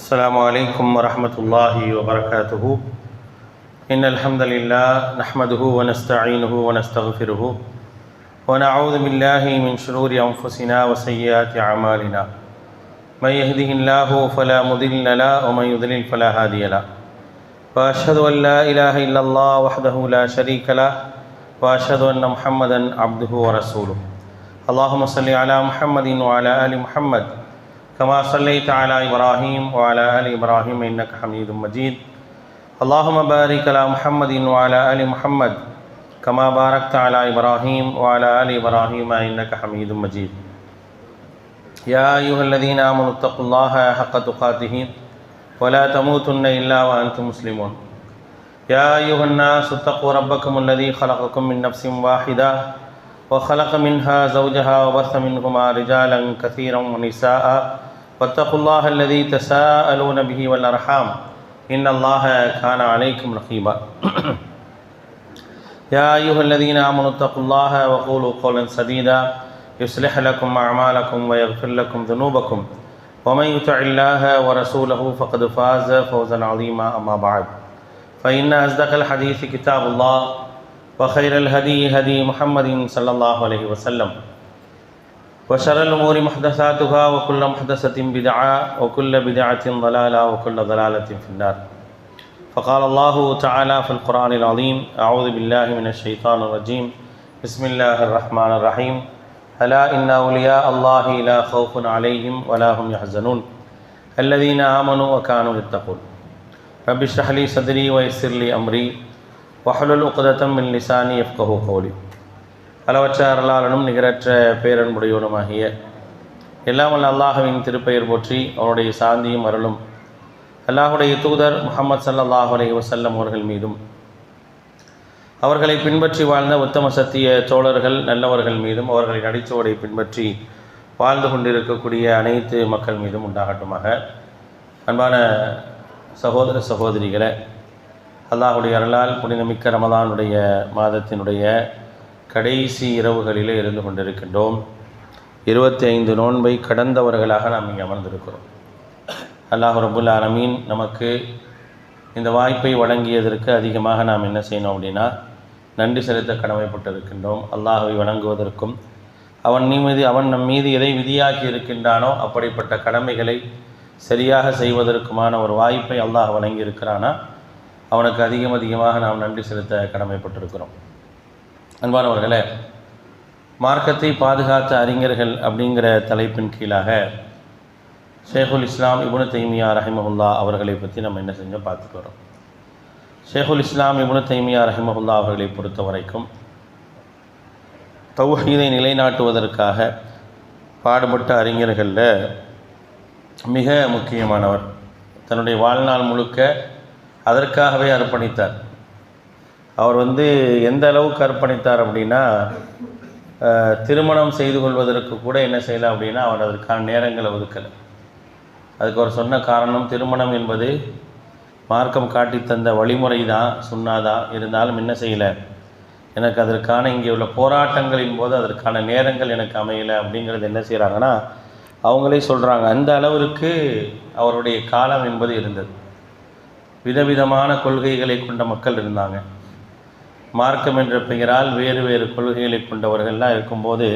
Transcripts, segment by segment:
السلام عليكم ورحمة الله وبركاته. إن الحمد لله نحمده ونستعينه ونستغفره ونعوذ بالله من شرور أنفسنا وسيئات أعمالنا. من يهده الله فلا مضل له ومن يضلل فلا هادي له. وأشهد أن لا إله إلا الله وحده لا شريك له وأشهد أن محمدا عبده ورسوله. اللهم صل على محمد وعلى آل محمد كما صليت على إبراهيم وعلى آل إبراهيم إنك حميد مجيد. اللهم بارك على محمد وعلى آل محمد كما باركت على إبراهيم وعلى آل إبراهيم إنك حميد مجيد. يا أيها الذين آمنوا اتقوا الله حق تقاته ولا تموتن إلا وأنتم مسلمون. يا أيها الناس اتقوا ربكم الذي خلقكم من نفس واحدة وخلق منها زوجها وبث منهما رجالا كثيرا ونساء واتقوا الله الذي تساءلون به والأرحام إن الله كان عليكم رقيبا. يا أيها الذين آمنوا اتقوا الله وقولوا قولا سديدا يصلح لكم أعمالكم ويغفر لكم ذنوبكم ومن يطع الله ورسوله فقد فاز فوزا عظيما. أما بعد فإن أصدق الحديث كتاب الله وخير الهدي هدي محمد صلى الله عليه وسلم وشر الأمور محدثاتها وكل محدثة بدعة وكل بدعة ضلالة وكل ضلالة في النار. فقال الله تعالى في القرآن العظيم: أعوذ بالله من الشيطان الرجيم بسم الله الرحمن الرحيم. ألا إن أولياء الله لا خوف عليهم ولا هم يحزنون الذين آمنوا وكانوا يتقون. رب اشرح لي صدري ويسر لي أمري வஹலுல் உக்தத்தம் மின் லிசானி யஃப்கஹு கௌலி. அளவற்ற அருளாளனும் நிகரற்ற பேரன்புடையவனுமாகிய எல்லாம் வல்ல அல்லாஹ்வின் திருப்பெயர் போற்றி அவருடைய சாந்தியும் அருளும் அல்லாஹுடைய தூதர் முஹம்மது ஸல்லல்லாஹு அலைஹி வஸல்லம் அவர்கள் மீதும் அவர்களை பின்பற்றி வாழ்ந்த உத்தம சத்திய தோழர்கள் நல்லவர்கள் மீதும் அவர்களின் அடிச்சுவடை பின்பற்றி வாழ்ந்து கொண்டிருக்கக்கூடிய அனைத்து மக்கள் மீதும் உண்டாகட்டுமாக. அன்பான சகோதர சகோதரிகளை, அல்லாஹுடைய அருளால் புனிதமிக்க ரமதானுடைய மாதத்தினுடைய கடைசி இரவுகளிலே இருந்து கொண்டிருக்கின்றோம். 25 நோன்பை கடந்தவர்களாக நாம் இங்கே அமர்ந்திருக்கிறோம். அல்லாஹ் ரப்புல் ஆலமீன் நமக்கு இந்த வாய்ப்பை வழங்கியதற்கு அதிகமாக நாம் என்ன செய்யணும் அப்படின்னா நன்றி செலுத்த கடமைப்பட்டிருக்கின்றோம். அல்லாஹ்வை வணங்குவதற்கும் அவன் நம் மீது எதை விதியாக்கி இருக்கின்றானோ அப்படிப்பட்ட கடமைகளை சரியாக செய்வதற்குமான ஒரு வாய்ப்பை அல்லாஹ் வழங்கியிருக்கிறானா அவனுக்கு அதிகமாக நாம் நன்றி செலுத்த கடமைப்பட்டிருக்கிறோம். அன்பானவர்களே, மார்க்கத்தை பாதுகாத்த அறிஞர்கள் அப்படிங்கிற தலைப்பின் கீழாக ஷேகுல் இஸ்லாம் இப்னு தைமியா ரஹிமஹுல்லா அவர்களை பற்றி நம்ம என்ன செஞ்சோம் பார்த்துட்டு வரோம். ஷேகுல் இஸ்லாம் இப்னு தைமியா ரஹிமஹுல்லா அவர்களை பொறுத்த வரைக்கும் தௌஹீதை நிலைநாட்டுவதற்காக பாடுபட்ட அறிஞர்களில் மிக முக்கியமானவர். தன்னுடைய வாழ்நாள் முழுக்க அதற்காகவே அர்ப்பணித்தார். அவர் எந்த அளவுக்கு அர்ப்பணித்தார் அப்படின்னா, திருமணம் செய்து கொள்வதற்கு கூட என்ன செய்யலாம் அப்படின்னா அவர் அதற்கான நேரங்களை ஒதுக்கலை. அதுக்கு அவர் சொன்ன காரணம், திருமணம் என்பது மார்க்கம் காட்டி தந்த வழிமுறை தான், சுன்னாதான், இருந்தாலும் என்ன செய்யலை, எனக்கு அதற்கான இங்கே உள்ள போராட்டங்களின் போது அதற்கான நேரங்கள் எனக்கு அமையலை அப்படிங்கிறது என்ன செய்கிறாங்கன்னா அவங்களே சொல்கிறாங்க. அந்த அளவிற்கு அவருடைய காலம் என்பது இருந்தது. விதவிதமான கொள்கைகளை கொண்ட மக்கள் இருந்தாங்க. மார்க்கம் என்ற பெயரால் வேறு வேறு கொள்கைகளை கொண்டவர்கள்லாம் இருக்கும்போது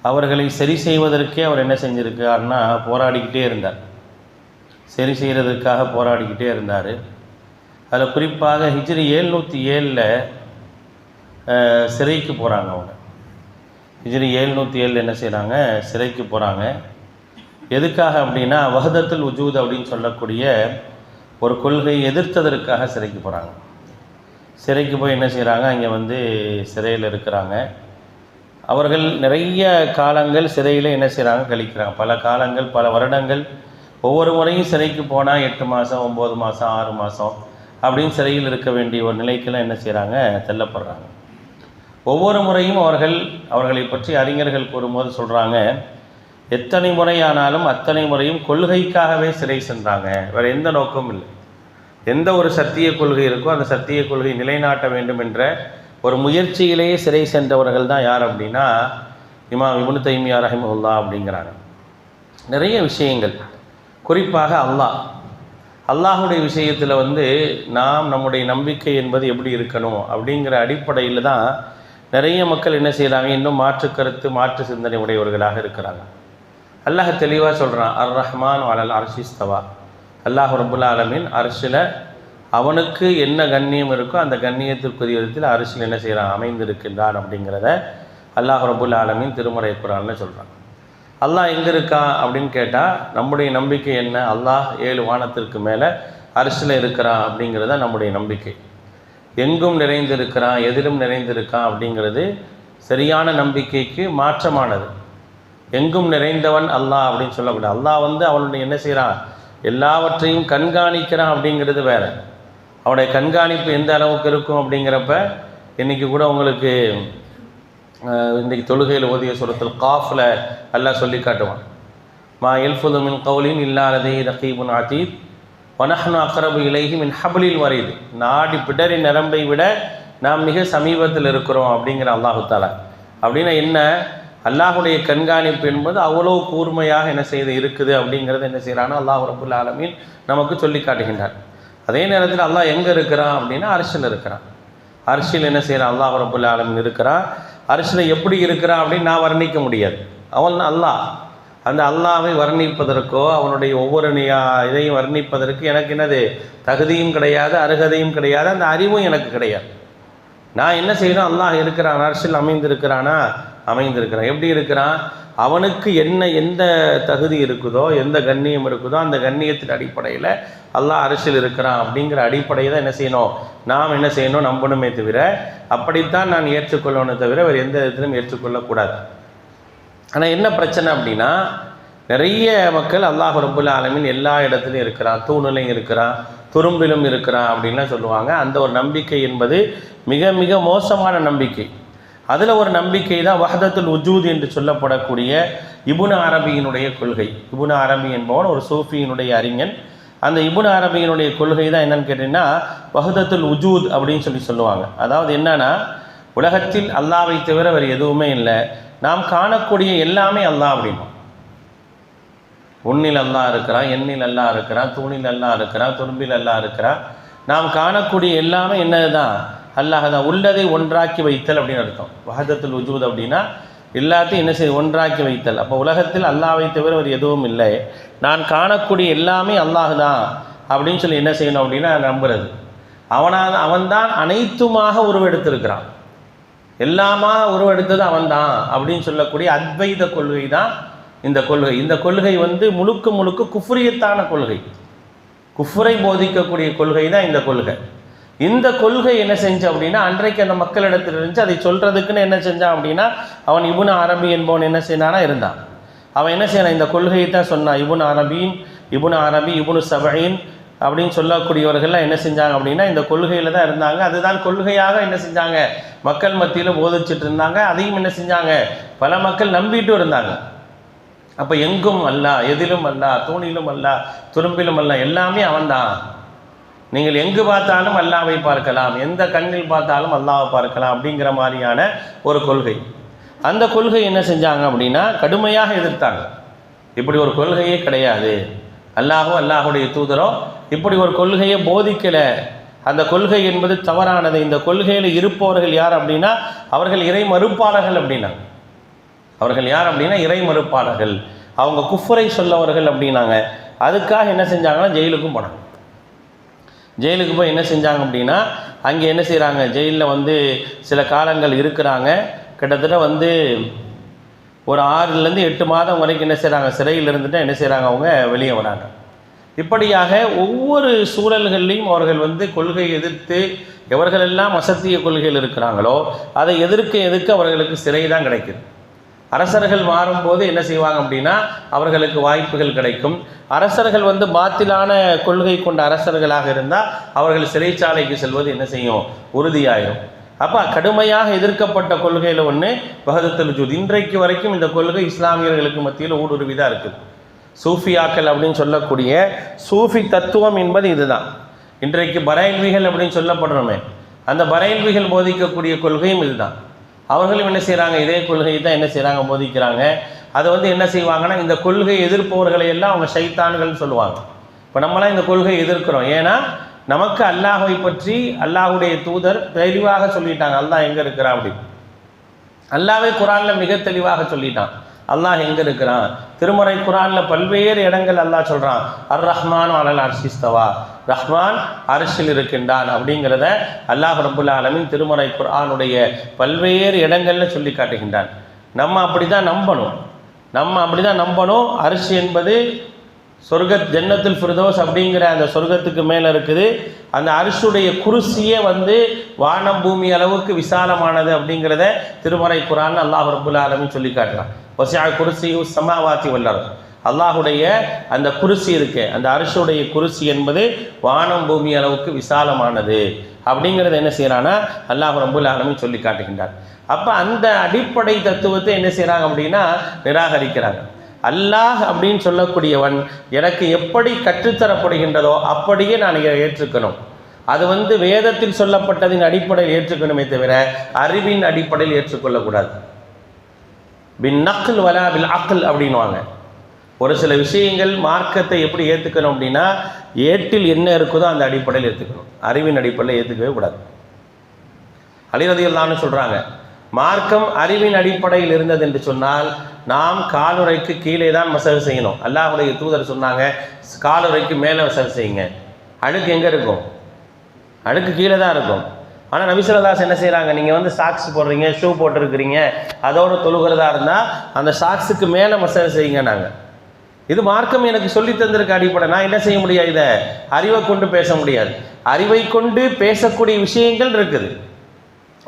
அவர்களை சரி செய்வதற்கே அவர் என்ன செஞ்சுருக்காருன்னா போராடிக்கிட்டே இருந்தார். சரி செய்கிறதுக்காக போராடிக்கிட்டே இருந்தார். அதில் குறிப்பாக ஹிஜ்ரி 707 சிறைக்கு போகிறாங்க. அவங்க ஹிஜ்ரி 707 என்ன செய்கிறாங்க, சிறைக்கு போகிறாங்க. எதுக்காக அப்படின்னா வஹ்தத்துல் வஜூத் அப்படின்னு சொல்லக்கூடிய ஒரு கொள்கையை எதிர்த்ததற்காக சிறைக்கு போகிறாங்க. சிறைக்கு போய் என்ன செய்கிறாங்க, அங்கே சிறையில் இருக்கிறாங்க. அவர்கள் நிறைய காலங்கள் சிறையில் என்ன செய்கிறாங்க, கழிக்கிறாங்க. பல காலங்கள், பல வருடங்கள். ஒவ்வொரு முறையும் சிறைக்கு போனால் 8 மாதம் 9 மாதம் 6 மாதம் அப்படின்னு சிறையில் இருக்க வேண்டிய ஒரு நிலைக்கெல்லாம் என்ன செய்கிறாங்க, தள்ளப்படுறாங்க. ஒவ்வொரு முறையும் அவர்களை பற்றி அறிஞர்கள் கூறும்போது சொல்கிறாங்க, எத்தனை முறையானாலும் அத்தனை முறையும் கொள்கைக்காகவே சிறை சென்றாங்க, வேறு எந்த நோக்கமும் இல்லை. எந்த ஒரு சத்திய கொள்கை இருக்கோ அந்த சத்திய கொள்கை நிலைநாட்ட வேண்டும் என்ற ஒரு முயற்சியிலேயே சிறை சென்றவர்கள் தான் யார் அப்படின்னா இமாம் இப்னு தைமியா ரஹிமஹுல்லா அப்படிங்கிறாங்க. நிறைய விஷயங்கள் குறிப்பாக அல்லாஹுடைய விஷயத்தில் நம்முடைய நம்பிக்கை என்பது எப்படி இருக்கணும் அப்படிங்கிற அடிப்படையில் தான் நிறைய மக்கள் என்ன செய்கிறாங்க, இன்னும் மாற்று கருத்து மாற்று சிந்தனை உடையவர்களாக இருக்கிறாங்க. அல்லாஹ் தெளிவாக சொல்கிறான், அர் ரஹ்மான் அலல் அர்ஷி இஸ்தவா. அல்லாஹ் ரப்புல் ஆலமீன் அர்ஷில் அவனுக்கு என்ன கண்ணியம் இருக்கோ அந்த கண்ணியத்திற்குரிய விதத்தில் அரிசில் என்ன செய்கிறான், அமைந்திருக்கின்றான் அப்படிங்கிறத அல்லாஹ் ரப்புல் ஆலமீன் திருமறை குர்ஆன்ல சொல்கிறான். அல்லாஹ் எங்கே இருக்கான் அப்படின்னு கேட்டால் நம்முடைய நம்பிக்கை என்ன, அல்லாஹ் 7 வானத்திற்கு மேலே அரிசில் இருக்கிறான் அப்படிங்கிறது தான் நம்முடைய நம்பிக்கை. எங்கும் நிறைந்திருக்கிறான், எதிலும் நிறைந்திருக்கான் அப்படிங்கிறது சரியான நம்பிக்கைக்கு மாற்றமானது. எங்கும் நிறைந்தவன் அல்லாஹ் அப்படின்னு சொல்லக்கூடாது. அல்லாஹ் அவனுடைய என்ன செய்கிறான், எல்லாவற்றையும் கண்காணிக்கிறான் அப்படிங்கிறது வேறு. அவனுடைய கண்காணிப்பு எந்த அளவுக்கு இருக்கும் அப்படிங்கிறப்ப இன்றைக்கி கூட உங்களுக்கு இன்றைக்கி தொழுகையில் ஓதிய சூரத்துல் காஃபில் அல்லாஹ் சொல்லி காட்டுவான், மா யல்ஃபுது மின் கௌலின் இல்லா லதைஹி ரகீபுன் அதீத் வனஹ்னு அக்ரபு இலைஹி மின் ஹப்லில் வரீத். நாடி பிடரி நரம்பை விட நாம் மிக சமீபத்தில் இருக்கிறோம் அப்படிங்கிற அல்லாஹு தஆலா. அப்படின்னா என்ன, அல்லாஹுடைய கண்காணிப்பு என்பது அவ்வளோ கூர்மையாக என்ன செய்து இருக்குது அப்படிங்கிறது என்ன செய்கிறான்னா அல்லாஹ் ரப்புல் ஆலமீன் நமக்கு சொல்லி காட்டுகின்றார். அதே நேரத்தில் அல்லாஹ் எங்கே இருக்கிறான் அப்படின்னா அர்ஷில் இருக்கிறான். அர்ஷில் என்ன செய்கிறான், அல்லாஹ் ரப்புல் ஆலமீன் இருக்கிறான். அர்ஷில் எப்படி இருக்கிறான் அப்படின்னு நான் வர்ணிக்க முடியாது. அவன் அல்லாஹ். அந்த அல்லாஹ்வை வர்ணிப்பதற்கோ அவனுடைய ஒவ்வொரு இதையும் வர்ணிப்பதற்கு எனக்கு என்னது தகுதியும் கிடையாது, அருகதையும் கிடையாது, அந்த அறிவும் எனக்கு கிடையாது. நான் என்ன செய்யணும், அல்லாஹ் இருக்கிறான், அர்ஷில் அமைந்திருக்கிறானா, அமைந்திருக்கிறான். எப்படி இருக்கிறான், அவனுக்கு எந்த தகுதி இருக்குதோ, எந்த கண்ணியம் இருக்குதோ அந்த கண்ணியத்தின் அடிப்படையில் அல்லாஹ் அரிசில் இருக்கிறான் அப்படிங்கிற அடிப்படையை தான் என்ன செய்யணும், நாம் என்ன செய்யணும், நம்பணுமே தவிர அப்படித்தான் நான் ஏற்றுக்கொள்ளணும் தவிர வேறு எந்த விதத்திலும் ஏற்றுக்கொள்ளக்கூடாது. ஆனால் என்ன பிரச்சனை அப்படின்னா, நிறைய மக்கள் அல்லாஹ் ரப்புல் ஆலமீன் எல்லா இடத்துலையும் இருக்கிறான், தூணிலையும் இருக்கிறான், துரும்பிலும் இருக்கிறான் அப்படின்லாம் சொல்லுவாங்க. அந்த ஒரு நம்பிக்கை என்பது மிக மிக மோசமான நம்பிக்கை. அதில் ஒரு நம்பிக்கை தான் வஹ்தத்துல் வுஜூத் என்று சொல்லப்படக்கூடிய இப்னு அரபியினுடைய கொள்கை. இப்னு அரபி என்பவன் ஒரு சூஃபியினுடைய அறிஞன். அந்த இப்னு அரபியினுடைய கொள்கை தான் என்னன்னு கேட்டிங்கன்னா வஹ்தத்துல் வுஜூத் அப்படின்னு சொல்லுவாங்க. அதாவது என்னன்னா, உலகத்தில் அல்லாஹ்வை தவிர வேறு எதுவுமே இல்லை, நாம் காணக்கூடிய எல்லாமே அல்லாஹ் அப்படின்னா. உன்னில் அல்லாஹ் இருக்கிறான், எண்ணில் அல்லாஹ் இருக்கிறான், தூணில் அல்லாஹ் இருக்கிறான், துரும்பில் அல்லாஹ் இருக்கிறான். நாம் காணக்கூடிய எல்லாமே என்னது தான், அல்லாஹ் தான். உள்ளதை ஒன்றாக்கி வைத்தல் அப்படின்னு அர்த்தம். வஹ்தத்துல் வுஜூத் அப்படின்னா எல்லாத்தையும் என்ன செய்ய, ஒன்றாக்கி வைத்தல். அப்போ உலகத்தில் அல்லாஹ்வை தவிர ஒரு எதுவும் இல்லை, நான் காணக்கூடிய எல்லாமே அல்லாஹ் தான் அப்படின்னு சொல்லி என்ன செய்யணும் அப்படின்னா நம்புறது. அவன்தான் அனைத்துமாக உருவெடுத்திருக்கிறான், எல்லாமா உருவெடுத்தது அவன்தான் அப்படின்னு சொல்லக்கூடிய அத்வைத கொள்கை தான் இந்த கொள்கை. இந்த கொள்கை முழுக்க முழுக்க குஃப்ரியத்தான கொள்கை, குஃப்ரை போதிக்கக்கூடிய கொள்கை தான் இந்த கொள்கை. இந்த கொள்கை என்ன செஞ்சான் அப்படின்னா, அன்றைக்கு அந்த மக்களிடத்தில் இருந்துச்சு. அதை சொல்கிறதுக்குன்னு என்ன செஞ்சான் அப்படின்னா, அவன் இப்னு அரபி என்பவன் என்ன செய்யறானா இருந்தான். அவன் என்ன செய்யறான், இந்த கொள்கையை தான் சொன்னான். இப்னு அரபி, இப்னு சபஈன் அப்படின்னு சொல்லக்கூடியவர்கள்லாம் என்ன செஞ்சாங்க அப்படின்னா இந்த கொள்கையில் தான் இருந்தாங்க. அதுதான் கொள்கையாக என்ன செஞ்சாங்க, மக்கள் மத்தியில் போதிச்சுட்டு இருந்தாங்க. அதையும் என்ன செஞ்சாங்க, பல மக்கள் நம்பிட்டு இருந்தாங்க. அப்போ எங்கும் அல்லாஹ், எதிலும் அல்லாஹ், தூணிலும் அல்லாஹ், துரும்பிலும் அல்லாஹ், எல்லாமே அவன்தான். நீங்கள் எங்கு பார்த்தாலும் அல்லாஹ்வை பார்க்கலாம், எந்த கண்ணில் பார்த்தாலும் அல்லாஹ்வை பார்க்கலாம் அப்படிங்கிற மாதிரியான ஒரு கொள்கை. அந்த கொள்கை என்ன செஞ்சாங்க அப்படின்னா கடுமையாக எதிர்த்தாங்க. இப்படி ஒரு கொள்கையே கிடையாது, அல்லாஹோ அல்லாஹுடைய தூதரோ இப்படி ஒரு கொள்கையை போதிக்கலை, அந்த கொள்கை என்பது தவறானது. இந்த கொள்கையில் இருப்பவர்கள் யார் அப்படின்னா அவர்கள் இறை மறுப்பாளர்கள் அப்படின்னாங்க. அவர்கள் யார் அப்படின்னா இறை மறுப்பாளர்கள், அவங்க குஃப்ரை சொல்லவர்கள் அப்படின்னாங்க. அதுக்காக என்ன செஞ்சாங்கன்னா ஜெயிலுக்கும் போனாங்க. ஜெயிலுக்கு போய் என்ன செஞ்சாங்க அப்படின்னா அங்கே என்ன செய்கிறாங்க, ஜெயிலில் சில காலங்கள் இருக்கிறாங்க. கிட்டத்தட்ட ஒரு 6லேருந்து 8 மாதம் வரைக்கும் என்ன செய்கிறாங்க, சிறையில் இருந்துட்டு என்ன செய்கிறாங்க, அவங்க வெளியே வராங்க. இப்படியாக ஒவ்வொரு சூழல்கள்லையும் அவர்கள் கொள்கையை எதிர்த்து எவர்களெல்லாம் அசத்திய கொள்கையில் இருக்கிறாங்களோ அதை எதிர்க்க அவர்களுக்கு சிறை தான் கிடைக்குது. அரசர்கள் மாறும்போது என்ன செய்வாங்க அப்படின்னா அவர்களுக்கு வாய்ப்புகள் கிடைக்கும். அரசர்கள் பாத்திலான கொள்கை கொண்ட அரசர்களாக இருந்தால் அவர்கள் சிறைச்சாலைக்கு செல்வது என்ன செய்யும், உறுதியாயிரும். அப்போ கடுமையாக எதிர்க்கப்பட்ட கொள்கையில் ஒன்று வஹ்தத்துல் வுஜூத். இன்றைக்கு வரைக்கும் இந்த கொள்கை இஸ்லாமியர்களுக்கு மத்தியில் ஊடுருவி தான் இருக்குது. சூஃபியாக்கள் அப்படின்னு சொல்லக்கூடிய சூஃபி தத்துவம் என்பது இதுதான். இன்றைக்கு பரைல்விகள் அப்படின்னு சொல்லப்படுறோமே, அந்த பரைல்விகள் போதிக்கக்கூடிய கொள்கையும் இதுதான். அவர்களும் என்ன செய்கிறாங்க, இதே கொள்கையை தான் என்ன செய்கிறாங்க, போதிக்கிறாங்க. அதை வந்து என்ன செய்வாங்கன்னா, இந்த கொள்கை எதிர்ப்பவர்களை எல்லாம் அவங்க ஷைத்தான்கள்னு சொல்லுவாங்க. இப்போ நம்மளாம் இந்த கொள்கையை எதிர்க்கிறோம். ஏன்னா நமக்கு அல்லாஹை பற்றி அல்லாஹுடைய தூதர் தெளிவாக சொல்லிட்டாங்க, அல்லாஹ் எங்கே இருக்கிறான் அப்படி. அல்லாஹ்வே குரானில் மிக தெளிவாக சொல்லிட்டான் அல்லாஹ் எங்கே இருக்கிறான். திருமறை குரானில் பல்வேறு இடங்கள் அல்லாஹ் சொல்கிறான், அர் ரஹ்மான் அலல் அர்ஷிஸ்தவா, ரஹ்மான் அரிசில் இருக்கின்றான் அப்படிங்கிறத அல்லாஹ் ரப்புல் ஆலமீன் திருமறை குர்ஆனுடைய பல்வேறு இடங்களில் சொல்லி காட்டுகின்றான். நம்ம அப்படி தான் நம்பணும். அரிசி என்பது ஜன்னத்துல் ஃபிர்தௌஸ் அப்படிங்கிற அந்த சொர்க்கத்துக்கு மேலே இருக்குது. அந்த அரிசுடைய குருசியே வந்து வானம் பூமி அளவுக்கு விசாலமானது அப்படிங்கிறத திருமறை குர்ஆன் அல்லாஹ் ரப்புல் ஆலமீன் சொல்லி காட்டுறான். வஸிஅ குர்சியு ஸமாவாதி வல் அர்த், அல்லாஹுடைய அந்த குருசி இருக்கு, அந்த அரிசுடைய குருசி என்பது வானம் பூமி அளவுக்கு விசாலமானது அப்படிங்கிறத என்ன செய்யறான்னா அல்லாஹ் ரப்புல் ஆலமீன் சொல்லி காட்டுகின்றார். அப்போ அந்த அடிப்படை தத்துவத்தை என்ன செய்கிறாங்க அப்படின்னா நிராகரிக்கிறாங்க. அல்லாஹ் அப்படின்னு சொல்லக்கூடியவன் எனக்கு எப்படி கற்றுத்தரப்படுகின்றதோ அப்படியே நான் ஏற்றுக்கணும். அது வந்து வேதத்தில் சொல்லப்பட்டதின் அடிப்படையில் ஏற்றுக்கணுமே தவிர அறிவின் அடிப்படையில் ஏற்றுக்கொள்ளக்கூடாது. பின் நக்ல் வலா பில் அக்ல் அப்படின்வாங்க. ஒரு சில விஷயங்கள் மார்க்கத்தை எப்படி ஏற்றுக்கணும் அப்படின்னா ஏட்டில் என்ன இருக்குதோ அந்த அடிப்படையில் ஏற்றுக்கணும், அறிவின் அடிப்படையில் ஏற்றுக்கவே கூடாது. அலி ரலியல்லாஹு அன்ஹு சொல்கிறாங்க, மார்க்கம் அறிவின் அடிப்படையில் இருந்தது என்று சொன்னால் நாம் காலுறைக்கு கீழே தான் மசகு செய்யணும். அல்லாஹ்வுடைய தூதர் சொன்னாங்க காலுறைக்கு மேலே மசகு செய்யுங்க. அழுக்கு எங்கே இருக்கும்? அழுக்கு கீழே தான் இருக்கும். ஆனால் நபி ஸல்லல்லாஹு அலைஹி வஸல்லம் என்ன செய்கிறாங்க, நீங்கள் வந்து சாக்ஸ் போடுறீங்க, ஷூ போட்டிருக்கிறீங்க, அதோடு தொழுகிறதா இருந்தால் அந்த சாக்ஸுக்கு மேலே மசகு செய்யுங்க. நாங்கள் இது மார்க்கம் எனக்கு சொல்லி தந்திருக்க அடிப்படை. நான் என்ன செய்ய முடியாது, இதை அறிவை கொண்டு பேச முடியாது. அறிவை கொண்டு பேசக்கூடிய விஷயங்கள் இருக்குது,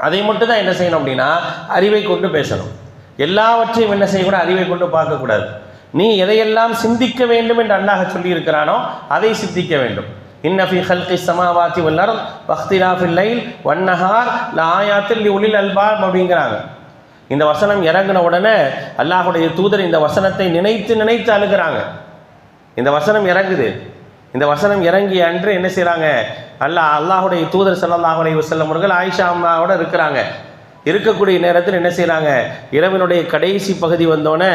அதை மட்டும் தான் என்ன செய்யணும் அப்படின்னா அறிவை கொண்டு பேசணும். எல்லாவற்றையும் என்ன செய்யக்கூடாது, அறிவை கொண்டு பார்க்கக்கூடாது. நீ எதையெல்லாம் சிந்திக்க வேண்டும் என்று அல்லாஹ் சொல்லி இருக்கிறானோ அதை சிந்திக்க வேண்டும். இன்ன ஃபீ ஹல்கி ஸமாவாதி வல் அர்த் வக்திலாஃபில் லைல் வன்னஹார் லஆயாத்தில் லிஉலில் அல்பாப் அப்படிங்கிறாங்க. இந்த வசனம் இறங்கின உடனே அல்லாஹுடைய தூதர் இந்த வசனத்தை நினைத்து நினைத்து அழுகிறாங்க. இந்த வசனம் இறங்குது, இந்த வசனம் இறங்கிய அன்று என்ன செய்கிறாங்க, அல்லாஹுடைய தூதர் ஸல்லல்லாஹு அலைஹி வஸல்லம் அவர்கள் ஆயிஷா அம்மாவோட இருக்கிறாங்க. இருக்கக்கூடிய நேரத்தில் என்ன செய்கிறாங்க, இரவினுடைய கடைசி பகுதி வந்தோடனே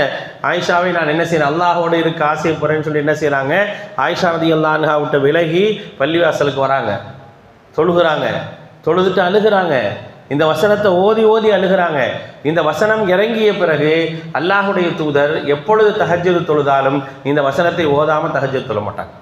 ஆயிஷாவை நான் என்ன செய்கிறேன் அல்லாஹோடு இருக்க ஆசைப்படுறேன்னு சொல்லி என்ன செய்கிறாங்க, ஆயிஷா ரலியல்லாஹு அன்ஹா விட்டு விலகி பள்ளிவாசலுக்கு வராங்க, தொழுகிறாங்க, தொழுதுட்டு அழுகிறாங்க. இந்த வசனத்தை ஓதி ஓதி அழுகிறாங்க. இந்த வசனம் இறங்கிய பிறகு அல்லாஹுடைய தூதர் எப்பொழுது தஹஜ்ஜுத் தொழுதாலும் இந்த வசனத்தை ஓதாமல் தஹஜ்ஜுத் தொழ மாட்டாங்க.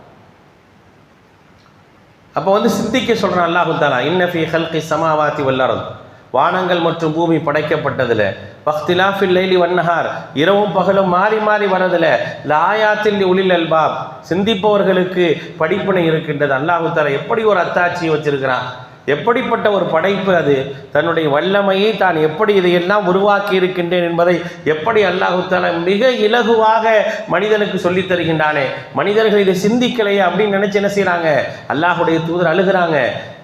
அப்போ வந்து சிந்திக்க சொல்கிறான் அல்லாஹு தஆலா, இன்ன ஃபீ ஹல்கி ஸமாவாதி வல் அர்த், வானங்கள் மற்றும் பூமி படைக்கப்பட்டதில், வக்திலாஃபில் லைலி வன்னஹார், இரவும் பகலும் மாறி மாறி வரதில், லஆயாத்தில் லிஉலில் அல்பாப், சிந்திப்பவர்களுக்கு படிப்பினை இருக்கின்றது. அல்லாஹு தஆலா எப்படி ஒரு அத்தாட்சியை வச்சிருக்கிறான், எப்படிப்பட்ட ஒரு படைப்பு அது, தன்னுடைய வல்லமையை தான் எப்படி இதையெல்லாம் உருவாக்கி இருக்கின்றேன் என்பதை எப்படி அல்லாஹு தஆலா மிக இலகுவாக மனிதனுக்கு சொல்லித் தருகின்றானே. மனிதர்கள் இதை சிந்திக்கலையே அப்படின்னு நினைச்சு என்ன செய்கிறாங்க, அல்லாஹுடைய தூதர் அழுகிறாங்க,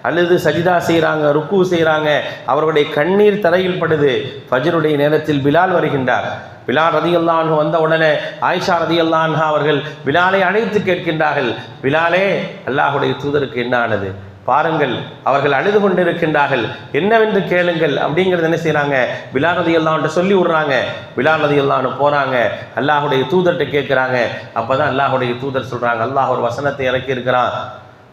அழுது சஜிதா செய்கிறாங்க, ருக்கு செய்கிறாங்க, அவர்களுடைய கண்ணீர் தரையில் படுது. ஃபஜ்ருடைய நேரத்தில் பிலால் வருகின்றார். பிலால் ரலியல்லாஹு அன்ஹு வந்த உடனே ஆயிஷா ரலியல்லாஹு அன்ஹா அவர்கள் பிலாலை அழைத்து கேட்கின்றார்கள், பிலாலே அல்லாஹுடைய தூதருக்கு என்ன ஆனது பாருங்கள், அவர்கள் அழுது கொண்டிருக்கின்றார்கள், என்னவென்று கேளுங்கள் அப்படிங்கிறது என்ன செய்கிறாங்க, பிலால் ரலியல்லாஹு அன்ஹு சொல்லி விடுறாங்க. பிலால் ரலியல்லாஹு அன்ஹு போகிறாங்க, அல்லாஹுடைய தூதர்கிட்ட கேட்குறாங்க. அப்போ தான் அல்லாஹுடைய தூதர் சொல்கிறாங்க, அல்லாஹ் ஒரு வசனத்தை இறக்கி இருக்கிறான்,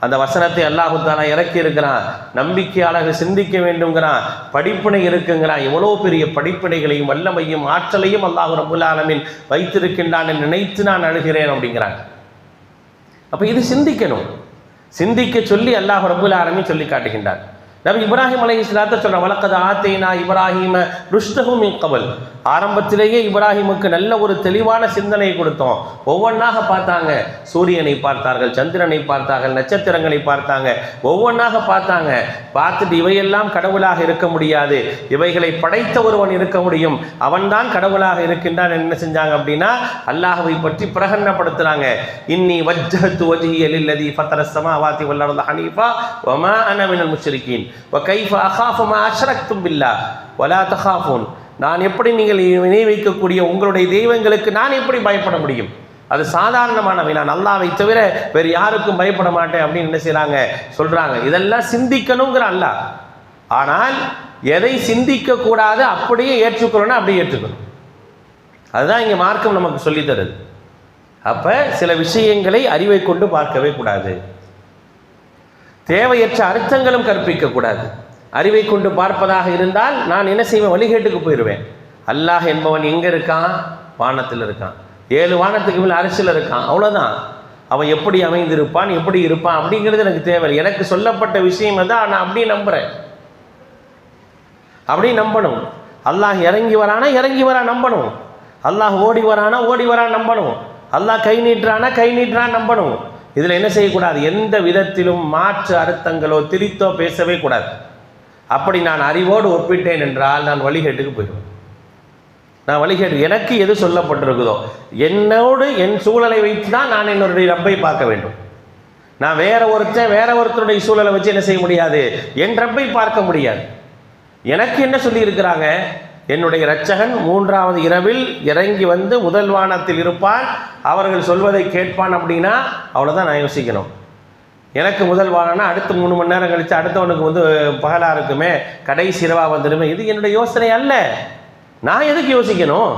அந்த வசனத்தை அல்லாஹு தஆலா இறக்கி இருக்கிறான், நம்பிக்கையாளர்கள் சிந்திக்க வேண்டும்ங்கிறான், படிப்பினை இருக்குங்கிறான். எவ்வளோ பெரிய படிப்பினைகளையும் வல்லமையும் ஆற்றலையும் அல்லாஹ் ரப்புல் ஆலமீன் வைத்திருக்கின்றான் நினைத்து நான் அழுகிறேன் அப்படிங்கிறாங்க. அப்போ இது சிந்திக்கணும், சிந்திக்க சொல்லி அல்லாஹ் ரப்புல் ஆலமீன் சொல்லி காட்டுகின்றான். நபி இப்ராஹிம் அலைஹிஸ்ஸலாத்தை சொல்ற வலக்கத் ஆத்தைனா இப்ராஹிம ருஷ்தஹு மின் கபல், ஆரம்பத்திலேயே இப்ராஹிமுக்கு நல்ல ஒரு தெளிவான சிந்தனை கொடுத்தோம். ஒவ்வொன்றாக பார்த்தாங்க, சூரியனை பார்த்தார்கள், சந்திரனை பார்த்தார்கள், நட்சத்திரங்களை பார்த்தாங்க, ஒவ்வொன்றாக பார்த்தாங்க. பார்த்துட்டு இவையெல்லாம் கடவுளாக இருக்க முடியாது, இவைகளை படைத்த ஒருவன் இருக்க முடியும், அவன்தான் கடவுளாக இருக்கின்றான். என்ன செஞ்சாங்க அப்படின்னா அல்லாஹ்வை பற்றி பிரகடனப்படுத்துறாங்க. இன்னி வஜ்ஜஹது வஜ்ஹிய லில்லதி ஃபத்தரஸ் ஸமாவாதி வல் அர்த ஹனீஃபா வமா அன மினல் முஷ்ரிகீன் வகைஃப அகாஃபு மா அஷ்ரக்தும் பில்லாஹ் வலா தகாஃபூன், நான் எப்படி நீங்கள் இணை வைக்கக்கூடிய உங்களுடைய தெய்வங்களுக்கு நான் எப்படி பயப்பட முடியும், அது சாதாரணமானவை, நான் அல்லாஹ்வை தவிர வேறு யாருக்கும் பயப்பட மாட்டேன் அப்படின்னு என்ன செய்கிறாங்க சொல்கிறாங்க. இதெல்லாம் சிந்திக்கணுங்கிற அல்லாஹ். ஆனால் எதை சிந்திக்க கூடாது அப்படியே ஏற்றுக்கணும்னா அப்படியே ஏற்றுக்கணும். அதுதான் இங்கே மார்க்கம் நமக்கு சொல்லித் தருது. அப்போ சில விஷயங்களை அறிவை கொண்டு பார்க்கவே கூடாது, தேவையற்ற அர்த்தங்களும் கற்பிக்கக்கூடாது. அறிவை கொண்டு பார்ப்பதாக இருந்தால் நான் என்ன செய்வேன், வழிகேட்டுக்கு போயிடுவேன். அல்லாஹ் என்பவன் எங்கே இருக்கான், வானத்தில் இருக்கான், 7 வானத்துக்கு மேலே அரசில் இருக்கான், அவ்வளோதான். அவன் எப்படி அமைந்திருப்பான், எப்படி இருப்பான் அப்படிங்கிறது எனக்கு தேவை. எனக்கு சொல்லப்பட்ட விஷயம் தான் நான் அப்படி நம்புகிறேன், அப்படி நம்பணும். அல்லாஹ் இறங்கி வரானா நம்பணும், அல்லாஹ் ஓடி வரானா நம்பணும், அல்லாஹ் கை நீட்டுறான் நம்பணும். இதில் என்ன செய்யக்கூடாது, எந்த விதத்திலும் மாற்று அர்த்தங்களோ திரித்தோ பேசவே கூடாது. அப்படி நான் அறிவோடு ஒப்பிட்டேன் என்றால் நான் வழிகேட்டுக்கு போயிடுவேன். நான் வழிகேட்டு எனக்கு எது சொல்லப்பட்டிருக்குதோ என்னோடு என் சூழலை வைத்து தான் நான் என்னுடைய ரப்பை பார்க்க வேண்டும். நான் வேற ஒருத்தருடைய சூழலை வச்சு என்ன செய்ய முடியாது, என் ரப்பை பார்க்க முடியாது. எனக்கு என்ன சொல்லி இருக்கிறாங்க, என்னுடைய இரட்சகன் 3வது இரவில் இறங்கி வந்து முதல் வானத்தில் இருப்பான், அவர்கள் சொல்வதை கேட்பான். அப்படின்னா அவ்வளோதான் நான் யோசிக்கணும். எனக்கு முதல் வானம்னா அடுத்து 3 மணி நேரம் கழித்து அடுத்தவனுக்கு வந்து பகலாக இருக்குமே, கடைசி இரவாக வந்துடுமே, இது என்னுடைய யோசனை அல்ல. நான் எதுக்கு யோசிக்கணும்,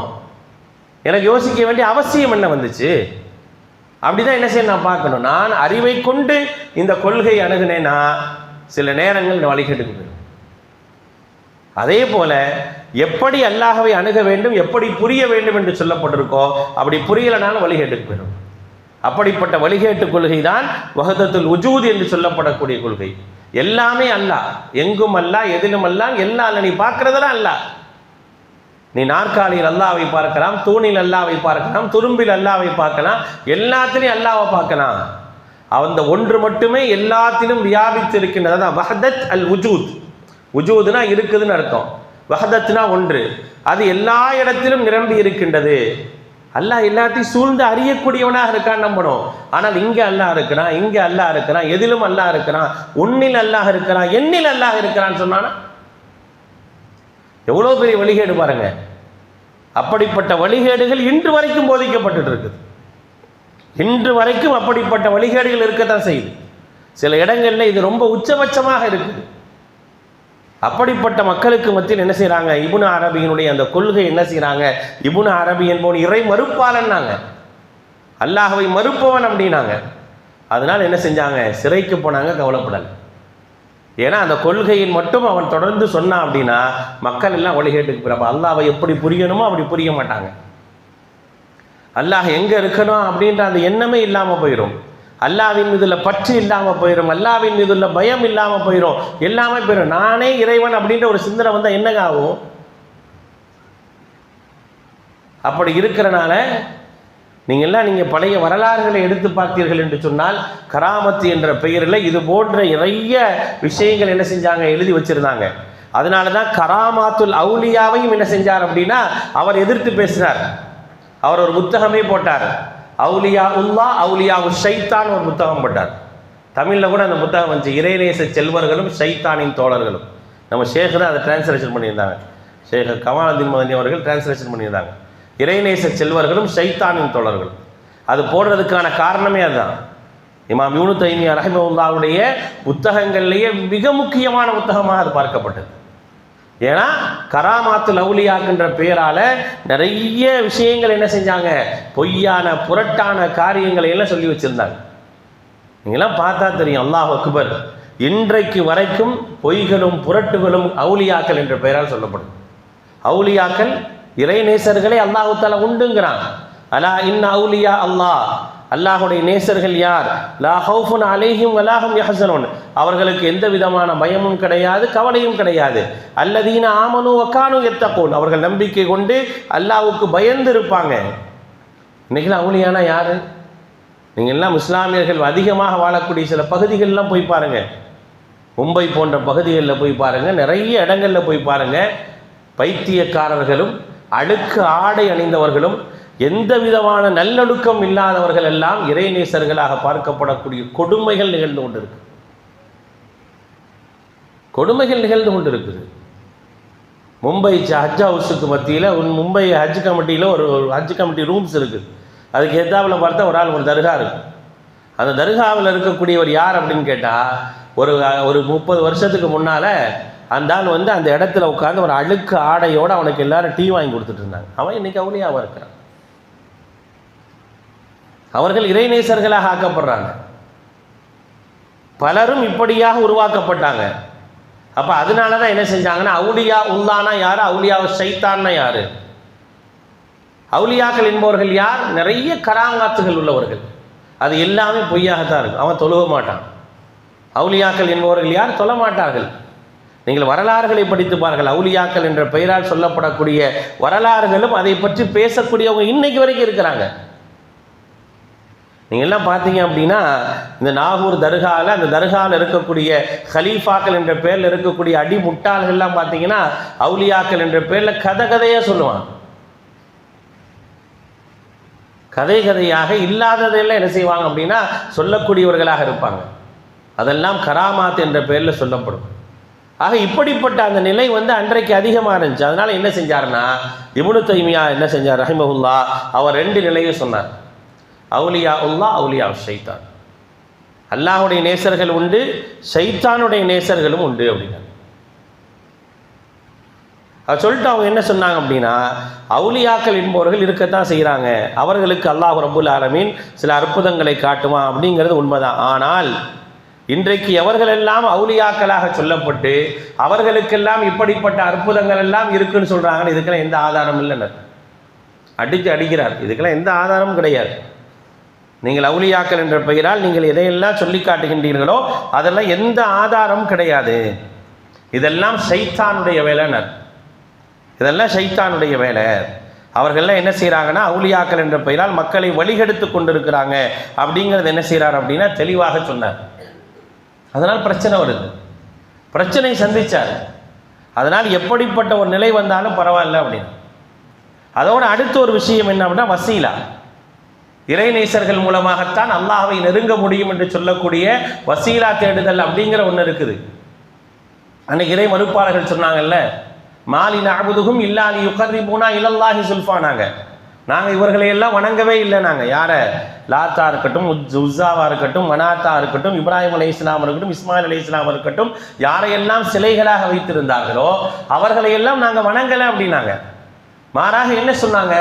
எனக்கு யோசிக்க வேண்டிய அவசியம் என்ன வந்துச்சு? அப்படிதான் என்ன செய்ய நான் பார்க்கணும். நான் அறிவை கொண்டு இந்த கொள்கை அணுகுனேன்னா சில நேரங்கள் நான் வழிகேட்டுக்கு போயிடும். அதே போல எப்படி அல்லாஹ்வை அணுக வேண்டும், எப்படி புரிய வேண்டும் என்று சொல்லப்பட்டிருக்கோ அப்படி புரியலனாலும் வழிகேட்டுக்கு போயிடும். அப்படிப்பட்ட வழிகேட்டு கொள்கை தான் வஹதத்துல் வஜூத் என்று சொல்லப்படக்கூடிய கொள்கை. எல்லாமே அல்லாஹ், எங்கும் அல்லாஹ், எதிலும் அல்லாஹ், எல்லாம் நீ பார்க்கறதெல்லாம் அல்லாஹ். நீ நாற்காலியில் அல்லாஹ்வை பார்க்கலாம், தூணில் அல்லாஹ்வை பார்க்கலாம், துரும்பில் அல்லாஹ்வை பார்க்கலாம், எல்லாத்திலையும் அல்லாஹ்வை பார்க்கலாம். அந்த ஒன்று மட்டுமே எல்லாத்திலும் வியாபித்து இருக்கின்றது. அதான் வஹதத் அல் வஜூத். வஜூத்னா இருக்குதுன்னு அர்த்தம், வஹதத்னா ஒன்று, அது எல்லா இடத்திலும் நிரம்பி இருக்கின்றது. அல்லாஹ் எல்லாத்தையும் சூழ்ந்து அறியக்கூடியவனாக இருக்கான்னு நம்பணும். ஆனால் இங்கே அல்லாஹ் இருக்கிறான், இங்கே அல்லாஹ் இருக்கிறான், எதிலும் அல்லாஹ் இருக்கிறான், உன்னில் அல்லாஹ் இருக்கிறான், எண்ணில் அல்லாஹ் இருக்கிறான்னு சொன்னானா எவ்வளோ பெரிய வழிகேடு பாருங்க. அப்படிப்பட்ட வழிகேடுகள் இன்று வரைக்கும் போதிக்கப்பட்டு இருக்குது. இன்று வரைக்கும் அப்படிப்பட்ட வழிகேடுகள் இருக்கத்தான் செய்யுது. சில இடங்களில் இது ரொம்ப உச்சபட்சமாக இருக்குது. அப்படிப்பட்ட மக்களுக்கு மத்தியில் என்ன செய்கிறாங்க, இப்னு அரபியினுடைய அந்த கொள்கை என்ன செய்கிறாங்க, இப்னு அரபி என்பவன் இறை மறுப்பாளன்னாங்க, அல்லாஹ்வை மறுப்பவன் அப்படின்னாங்க. அதனால் என்ன செஞ்சாங்க, சிறைக்கு போனாங்க. கவலைப்படலை. ஏன்னா அந்த கொள்கையின் மட்டும் அவன் தொடர்ந்து சொன்னான் அப்படின்னா மக்கள் எல்லாம் வழிகேட்டுக்கு போயிடும். அல்லாஹ்வை எப்படி புரியணுமோ அப்படி புரிய மாட்டாங்க. அல்லாஹ் எங்கே இருக்கணும் அப்படின்ற அந்த எண்ணமே இல்லாமல் போயிடும். அல்லாஹ்வின் மீதுள்ள பற்று இல்லாமல் போயிடும், அல்லாஹ்வின் மீதுள்ள பயம் இல்லாமல் போயிடும், எல்லாமே போயிடும். நானே இறைவன் அப்படின்ற ஒரு சிந்தனை வந்தால் என்னங்க ஆகும்? அப்படி இருக்கிறனால நீங்கள் பழைய வரலாறுகளை எடுத்து பார்த்தீர்கள் என்று சொன்னால் கராமத்து என்ற பெயரில் இது போன்ற நிறைய விஷயங்கள் என்ன செஞ்சாங்க, எழுதி வச்சிருந்தாங்க. அதனால தான் கராமாத்துல் அவுலியாவையும் என்ன செஞ்சார் அப்படின்னா அவர் எதிர்த்து பேசினார். அவர் ஒரு புத்தகமே போட்டார், அவுலியா உல்லா அவுலியா ஷைத்தான் ஒரு புத்தகம் போட்டார். தமிழில் கூட அந்த புத்தகம் வந்துச்சு, இறைநேச செல்வர்களும் ஷைத்தானின் தோழர்களும். நம்ம ஷேக் தான் அதை டிரான்ஸ்லேஷன் பண்ணியிருந்தாங்க. ஷேக் கமாலுதீன் மதனி அவர்கள் டிரான்ஸ்லேஷன் பண்ணியிருந்தாங்க, இறைநேச செல்வர்களும் ஷைத்தானின் தோழர்களும். அது போடுறதுக்கான காரணமே அதுதான். இமாம் இப்னு தைமியா ரஹிமஹுல்லாஹ்வுடைய புத்தகங்கள்லேயே மிக முக்கியமான புத்தகமாக அது பார்க்கப்பட்டது. ஏன்னா கராமாத்துல் அவுலியாக்குன்ற பெயரால் நிறைய விஷயங்கள் என்ன செஞ்சாங்க, பொய்யான புரட்டான காரியங்களை எல்லாம் சொல்லி வச்சுருந்தாங்க. நீங்களாம் பார்த்தா தெரியும், அல்லாஹ் அக்பர். இன்றைக்கு வரைக்கும் பொய்களும் புரட்டுகளும் அவுலியாக்கள் என்ற பெயரால் சொல்லப்படும். அவுலியாக்கள் இறைநேசர்களே அல்லாஹு தஆலா உண்டுங்கிறான். அலா இன்ன அவுலியா அல்லாஹ், அல்லாஹுடைய நேசர்கள் யார், லா ஹவுஃபுன் அலைஹிம் வலா ஹும் யஹ்ஸனூன், அவர்களுக்கு எந்த விதமான பயமும் கிடையாது, கவலையும் கிடையாது. அல்லதீன ஆமனு வகானு யத்தகூன், அவர்கள் நம்பிக்கை கொண்டு அல்லாஹ்வுக்கு பயந்து இருப்பாங்க. இன்னைக்கு அவுலியானா யாரு? நீங்கள் எல்லாம் இஸ்லாமியர்கள் அதிகமாக வாழக்கூடிய சில பகுதிகளெலாம் போய் பாருங்கள், மும்பை போன்ற பகுதிகளில் போய் பாருங்கள், நிறைய இடங்களில் போய் பாருங்கள், பைத்தியக்காரர்களும் அழுக்கு ஆடை அணிந்தவர்களும் எந்த விதமான நல்லொழுக்கம் இல்லாதவர்கள் எல்லாம் இறைநேசர்களாக பார்க்கப்படக்கூடிய கொடுமைகள் நிகழ்ந்து கொண்டிருக்கு. கொடுமைகள் நிகழ்ந்து கொண்டிருக்குது. மும்பை ஹஜ் ஹவுஸுக்கு மத்தியில் மும்பை ஹஜ் கமிட்டியில் ஒரு ஹஜ் கமிட்டி ரூம்ஸ் இருக்குது. அதுக்கு எதாவில் பார்த்தா ஒரு ஆள் ஒரு தர்கா இருக்குது. அந்த தர்காவில் இருக்கக்கூடியவர் யார் அப்படின்னு கேட்டால் ஒரு 30 வருஷத்துக்கு முன்னால் அந்த ஆள் வந்து அந்த இடத்துல உட்காந்து ஒரு அழுக்கு ஆடையோடு அவனுக்கு எல்லாரும் டீ வாங்கி கொடுத்துட்டு இருந்தாங்க. அவன் இன்னைக்கு அவுலியாவாக இருக்கிறான். அவர்கள் இறைநேசர்களாக ஆக்கப்படுறாங்க. பலரும் இப்படியாக உருவாக்கப்பட்டாங்க. அப்போ அதனால தான் என்ன செஞ்சாங்கன்னா, அவுலியா உல்லானா யார், அவுலியா ஷைத்தான்னா யார்? அவுலியாக்கள் என்பவர்கள் யார்? நிறைய கராங்காத்துகள் உள்ளவர்கள். அது எல்லாமே பொய்யாகத்தான் இருக்கும். அவன் தொழுக மாட்டான். அவுலியாக்கள் என்பவர்கள் யார்? தொழ மாட்டார்கள். நீங்கள் வரலாறுகளை படித்து பாருங்கள். அவுலியாக்கள் என்ற பெயரால் சொல்லப்படக்கூடிய வரலாறுகளும் அதை பற்றி பேசக்கூடியவங்க இன்னைக்கு வரைக்கும் இருக்கிறாங்க. நீங்கள் எல்லாம் பார்த்தீங்க அப்படின்னா, இந்த நாகூர் தர்காவில், அந்த தர்காவில் இருக்கக்கூடிய ஹலீஃபாக்கள் என்ற பேரில் இருக்கக்கூடிய அடி முட்டாள்கள்லாம் பார்த்தீங்கன்னா, அவுலியாக்கள் என்ற பேரில் கதையாக சொல்லுவாங்க. கதையாக இல்லாததெல்லாம் என்ன செய்வாங்க அப்படின்னா சொல்லக்கூடியவர்களாக இருப்பாங்க. அதெல்லாம் கராமாத் என்ற பேரில் சொல்லப்படும். ஆக இப்படிப்பட்ட அந்த நிலை வந்து அன்றைக்கு அதிகமாக இருந்துச்சு. அதனால் என்ன செஞ்சார்னா, இப்னு தைமியா என்ன செஞ்சார் ரஹிமஹுல்லா, அவர் 2 நிலையை சொன்னார். அவுலியா உல்லா, அவுலியா ஷைத்தான். அல்லாஹுடைய நேசர்கள் உண்டு, ஷைத்தானுடைய நேசர்களும் உண்டு அப்படின்னா. அது சொல்லிட்டு அவங்க என்ன சொன்னாங்க அப்படின்னா, அவுலியாக்கள் என்பவர்கள் இருக்கத்தான் செய்கிறாங்க. அவர்களுக்கு அல்லாஹ் ரப்புல் ஆலமீன் சில அற்புதங்களை காட்டுவான் அப்படிங்கிறது உண்மைதான். ஆனால் இன்றைக்கு எவர்களெல்லாம் அவுலியாக்களாக சொல்லப்பட்டு அவர்களுக்கெல்லாம் இப்படிப்பட்ட அற்புதங்கள் எல்லாம் இருக்குன்னு சொல்கிறாங்கன்னு இதுக்கெல்லாம் எந்த ஆதாரம் இல்லைன்னு அடிக்கிறார். இதுக்கெல்லாம் எந்த ஆதாரமும் கிடையாது. நீங்கள் அவுலியாக்கள் என்ற பெயரால் நீங்கள் எதையெல்லாம் சொல்லி காட்டுகின்றீர்களோ அதெல்லாம் எந்த ஆதாரமும் கிடையாது. இதெல்லாம் ஷைத்தானுடைய வேலைனர். இதெல்லாம் ஷைத்தானுடைய வேலை. அவர்கள்லாம் என்ன செய்கிறாங்கன்னா, அவுலியாக்கள் என்ற பெயரால் மக்களை வழிகெடுத்து கொண்டிருக்கிறாங்க அப்படிங்கிறது என்ன செய்கிறார் அப்படின்னா தெளிவாக சொன்னார். அதனால் பிரச்சனை வருது, பிரச்சனை சந்தித்தார். அதனால் எப்படிப்பட்ட ஒரு நிலை வந்தாலும் பரவாயில்ல அப்படின்னு. அதோட அடுத்த ஒரு விஷயம் என்ன அப்படின்னா, வசீலா. இறைநேசர்கள் மூலமாகத்தான் அல்லாஹ்வை நெருங்க முடியும் என்று சொல்லக்கூடிய வசீலா தேடுதல் அப்படிங்கிற ஒன்று இருக்குது. அன்னைக்கு இறை மறுப்பாளர்கள் சொன்னாங்கல்ல, மாலி நஅபுதுஹும் இல்லா லியுகர்ரிபூனா இலல்லாஹி சுல்ஃபானாங்க. நாங்கள் இவர்களை எல்லாம் வணங்கவே இல்லை. நாங்கள் யாரை? லாத்தா இருக்கட்டும், உஸ்ஸாவா இருக்கட்டும், மனாத்தா இருக்கட்டும், இப்ராஹிம் அலைஹிஸ்ஸலாம் இருக்கட்டும், இஸ்மாயில் அலைஹிஸ்ஸலாம் இருக்கட்டும், யாரையெல்லாம் சிலைகளாக வைத்திருந்தார்களோ அவர்களையெல்லாம் நாங்கள் வணங்கலை அப்படின்னாங்க. மாறாக என்ன சொன்னாங்க?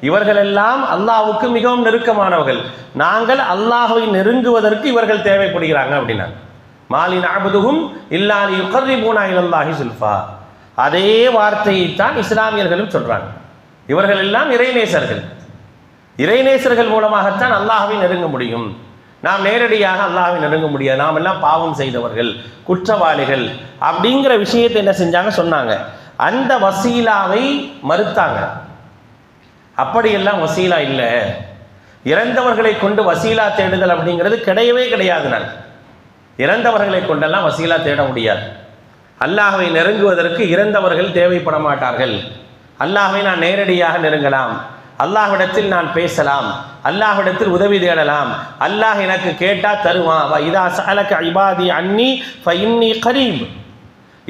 இவர்களெல்லாம் அல்லாஹ்வுக்கு மிகவும் நெருக்கமானவர்கள், நாங்கள் அல்லாஹ்வை நெருங்குவதற்கு இவர்கள் தேவைப்படுகிறாங்க அப்படின்னாங்க. மாலி நஅபுதுஹும் இல்லா லியுகர்ரிபூனா இலல்லாஹி சுல்ஃபா. அதே வார்த்தையைத்தான் இஸ்லாமியர்களும் சொல்றாங்க. இவர்கள் எல்லாம் இறைநேசர்கள். இறைநேசர்கள் மூலமாகத்தான் அல்லாஹ்வை நெருங்க முடியும். நாம் நேரடியாக அல்லாஹ்வை நெருங்க முடியாது. நாம் எல்லாம் பாவம் செய்தவர்கள், குற்றவாளிகள் அப்படிங்கிற விஷயத்தை என்ன செஞ்சாங்க சொன்னாங்க. அந்த வசீலாவை மறுத்தாங்க. அப்படியெல்லாம் வசீலா இல்லை. இறந்தவர்களை கொண்டு வசீலா தேடுதல் அப்படிங்கிறது கிடையவே கிடையாது. நான் இறந்தவர்களை கொண்டெல்லாம் வசீலா தேட முடியாது. அல்லாஹ்வை நெருங்குவதற்கு இறந்தவர்கள் தேவைப்பட மாட்டார்கள். அல்லாஹ்வை நான் நேரடியாக நெருங்கலாம், அல்லாஹ்விடத்தில் நான் பேசலாம், அல்லாஹ்விடத்தில் உதவி தேடலாம். அல்லாஹ் எனக்கு கேட்டால் தருவான். இதா சஅலக இபாதி அன்னி ஃபஇன்னி கரீப்.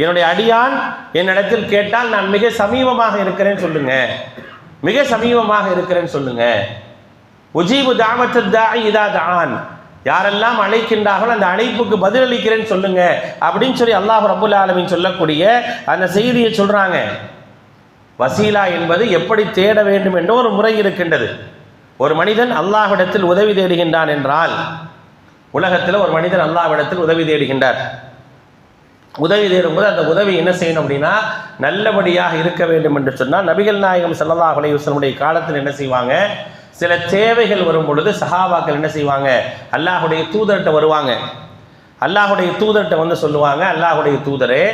என்னுடைய அடியான் என்னிடத்தில் கேட்டால் நான் மிக சமீபமாக இருக்கிறேன்னு சொல்லுங்க, மிக சமீபமாக இருக்கிறேன்னு சொல்லுங்க. உஜீபு தாவத்து தாஇ இதா தஆன். யாரெல்லாம் அழைக்கின்றார்களோ அந்த அழைப்புக்கு பதிலளிக்கிறேன்னு சொல்லுங்க அப்படின்னு சொல்லி அல்லாஹ் ரப்புல் ஆலமீன் சொல்லக்கூடிய அந்த செய்தியை சொல்றாங்க. வசீலா என்பது எப்படி தேட வேண்டும் என்ற ஒரு முறை இருக்கின்றது. ஒரு மனிதன் அல்லாஹ்விடத்தில் உதவி தேடுகின்றான் என்றால், உலகத்தில் ஒரு மனிதன் அல்லாஹ்விடத்தில் உதவி தேடுகின்றார். உதவி தேடும்போது அந்த உதவி என்ன செய்யணும் அப்படின்னா நல்லபடியாக இருக்க வேண்டும் என்று சொன்னால், நபிகள் நாயகம் ஸல்லல்லாஹு அலைஹி வஸல்லம் காலத்தில் என்ன செய்வாங்க, சில தேவைகள் வரும் பொழுது சஹாபாக்கள் என்ன செய்வாங்க, அல்லாஹுடைய தூதர்கிட்ட வருவாங்க. அல்லாஹுடைய தூதர்கிட்ட வந்து சொல்லுவாங்க, அல்லாஹுடைய தூதரே